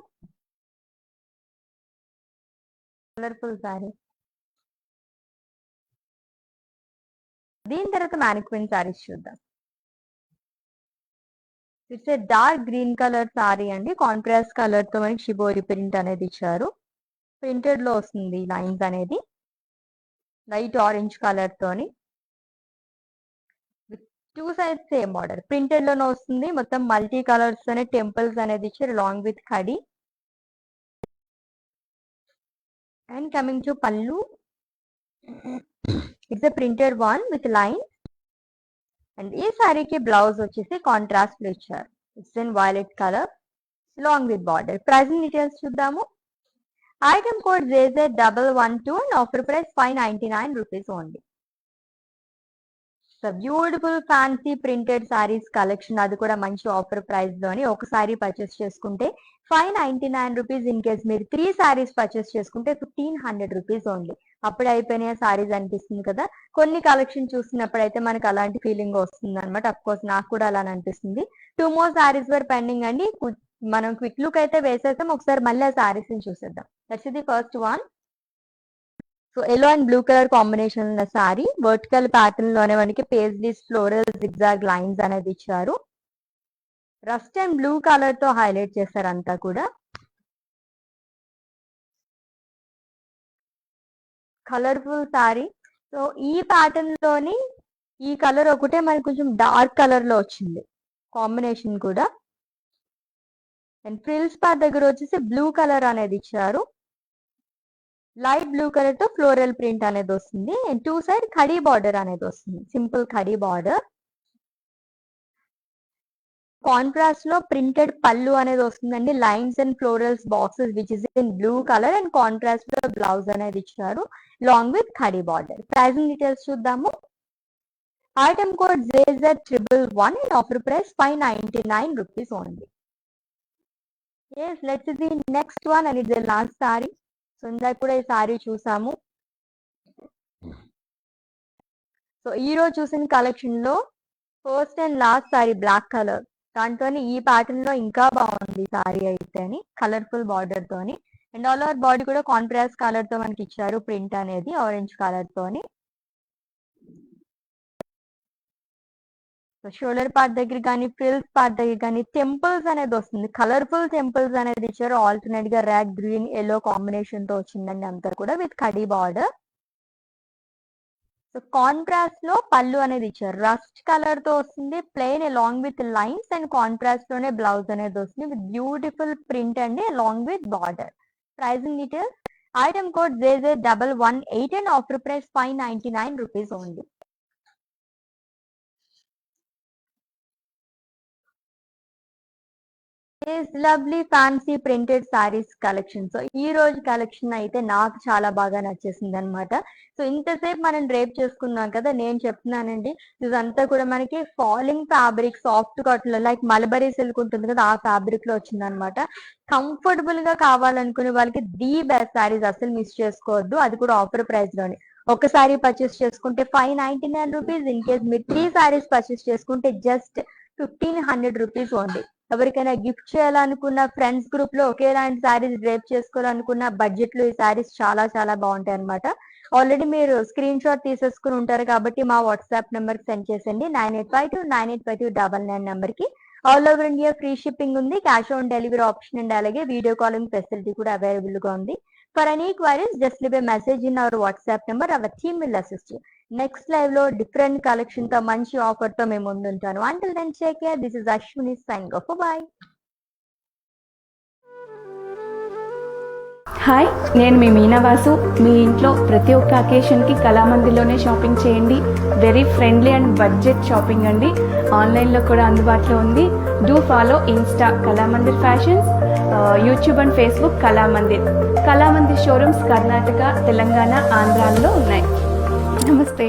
colourful sari. దీని తర్వాత mannequin saris చూద్దాం. It's a dark green colour sari అండి. కాంట్రాస్ట్ కలర్ తో మనకి షిబోరి ప్రింట్ అనేది ఇచ్చారు. ప్రింటెడ్ లో వస్తుంది లైన్స్ అనేది లైట్ ఆరెంజ్ కలర్ తోని. 2 సైడ్స్ సేమ్ బార్డర్, ప్రింటెడ్ లోనే వస్తుంది. మొత్తం మల్టీ కలర్స్ తోనే టెంపుల్స్ అనేది ఇచ్చారు long with khadi. And coming to pallu, it's a printed one with line. And ఈ సారీకి బ్లౌజ్ వచ్చేసి కాంట్రాస్ట్ లో ఇచ్చారు. It's in violet colour long with border. Pricing details చూద్దాము. Item code JZ112 and offer price 599 rupees only. So beautiful fancy printed saris collection, అది కూడా మంచి offer price లోని. ఒక సారీ పర్చేస్ చేసుకుంటే 599 రూపీస్. ఇన్ కేస్ మీరు 3 సారీస్ పర్చేస్ చేసుకుంటే 1500 రూపీస్ ఓన్లీ. అప్పుడు అయిపోయిన సారీస్ అనిపిస్తుంది కదా. కొన్ని కలెక్షన్ చూసినప్పుడు అయితే మనకి అలాంటి ఫీలింగ్ వస్తుంది అనమాట. అఫ్ కోర్స్ నాకు కూడా అలా అనిపిస్తుంది. 2 more సారీస్ వర్ పెండింగ్ అండి. మనం క్విక్ లుక్ అయితే వేసేస్తాం, ఒకసారి మళ్ళీ ఆ సారీస్ ని చూసేద్దాం. That's the first one. So yellow and blue colour combination ఉన్న సారీ, వర్టికల్ ప్యాటర్న్ లోనే మనకి పేజ్లీస్ ఫ్లోరల్ జిగ్జాగ్ లైన్స్ అనేది ఇచ్చారు. రస్ట్ అండ్ బ్లూ కలర్ తో హైలైట్ చేశారు అంతా కూడా. Colourful sorry. సో ఈ ప్యాటర్న్ లోని ఈ కలర్ ఒకటే మనకి కొంచెం డార్క్ కలర్ లో వచ్చింది కాంబినేషన్ కూడా. అండ్ ఫ్రిల్స్ పార్ట్ దగ్గర వచ్చేసి బ్లూ కలర్ అనేది ఇచ్చారు. లైట్ బ్లూ కలర్ తో ఫ్లోరల్ ప్రింట్ అనేది వస్తుంది. అండ్ 2 సైడ్ ఖడీ బార్డర్ అనేది వస్తుంది. Simple khadi border. కాంట్రాస్ట్ లో ప్రింటెడ్ పళ్ళు అనేది వస్తుందండి. Lines and florals boxes which is in blue colour and contrast లో బ్లౌజ్ అనేది ఇచ్చారు long with khadi border. Pricing details చూద్దాము. Item code ZZ111 and offer price 599 rupees only. Yes, let's see the next one and it's the last saree. So ఇందాక కూడా ఈ sorry చూసాము. So ఈ రోజు చూసిన కలెక్షన్ లో first and last sari black colour, దాంట్లోని ఈ ప్యాటర్న్ లో ఇంకా బాగుంది సారీ అయితే అని, కలర్ఫుల్ బార్డర్ తోని. అండ్ ఆల్ ఓవర్ బాడీ కూడా కాంట్రాస్ట్ కలర్ తో మనకి ఇచ్చారు ప్రింట్ అనేది ఆరెంజ్ కలర్ తోని. షోల్డర్ పార్ట్ దగ్గర కానీ ఫ్రిల్స్ పార్ట్ దగ్గర కానీ టెంపుల్స్ అనేది వస్తుంది. కలర్ఫుల్ టెంపుల్స్ అనేది ఇచ్చారు. ఆల్టర్నేట్ గా రెడ్, గ్రీన్, ఎల్లో కాంబినేషన్ తో వచ్చిందండి అంతా కూడా with khadi border. So contrast లో పళ్ళు అనేది ఇచ్చారు. రస్ట్ కలర్ తో వస్తుంది. Plain along with lines and contrast లోనే బ్లౌజ్ అనేది వస్తుంది విత్ బ్యూటిఫుల్ ప్రింట్ అండి along with border. Pricing details. Item code ZZ118 and offer price 599 rupees only. Lovely fancy printed saris collection. So ఈ రోజు కలెక్షన్ అయితే నాకు చాలా బాగా నచ్చేసింది అనమాట. సో ఇంతసేపు మనం డ్రేప్ చేసుకున్నాం కదా, నేను చెప్తున్నానండి ఇదంతా కూడా మనకి falling fabric, soft cotton like mulberry silk ఉంటుంది కదా, ఆ ఫ్యాబ్రిక్ లో వచ్చింది అనమాట. కంఫర్టబుల్ గా కావాలనుకునే వాళ్ళకి ది బెస్ట్ సారీస్, అసలు మిస్ చేసుకోవద్దు. అది కూడా ఆఫర్ ప్రైస్ లోనే. ఒక సారీ పర్చేస్ చేసుకుంటే 599 రూపీస్. ఇన్ కేస్ మీరు 3 సారీస్ పర్చేస్ చేసుకుంటే జస్ట్ 1500 రూపీస్ ఓన్లీ. ఎవరికైనా గిఫ్ట్ చేయాలనుకున్న, ఫ్రెండ్స్ గ్రూప్ లో ఒకేలాంటి శారీస్ డ్రేప్ చేసుకోవాలనుకున్న బడ్జెట్ లో ఈ శారీస్ చాలా చాలా బాగుంటాయి అనమాట. ఆల్రెడీ మీరు స్క్రీన్ షాట్ తీసేసుకుని ఉంటారు కాబట్టి మా వాట్సాప్ నెంబర్ కి సెండ్ చేసండి. 9852985299 నెంబర్ కి. All over India free shipping ఉంది. Cash on delivery option and అలాగే వీడియో కాలింగ్ ఫెసిలిటీ కూడా అవైలబుల్ గా ఉంది. For any queries just leave a message in our WhatsApp number. Our team will assist you. Next live లో different collection తో మంచి offer తో మేము ముందుంటాను. Until then take care. This is Ashwini signing off. Bye. Hi, నేను మీ మీనావాసు. మీ ఇంట్లో ప్రతి ఒక్క అకేషన్కి కళామందిర్లోనే షాపింగ్ చేయండి. Very friendly and budget shopping అండి. ఆన్లైన్లో కూడా అందుబాటులో ఉంది. Do follow Insta Kalamandir fashions, YouTube and Facebook Kalamandir. Kalamandir showrooms Karnataka, Telangana, ఆంధ్రాలో ఉన్నాయి. నమస్తే.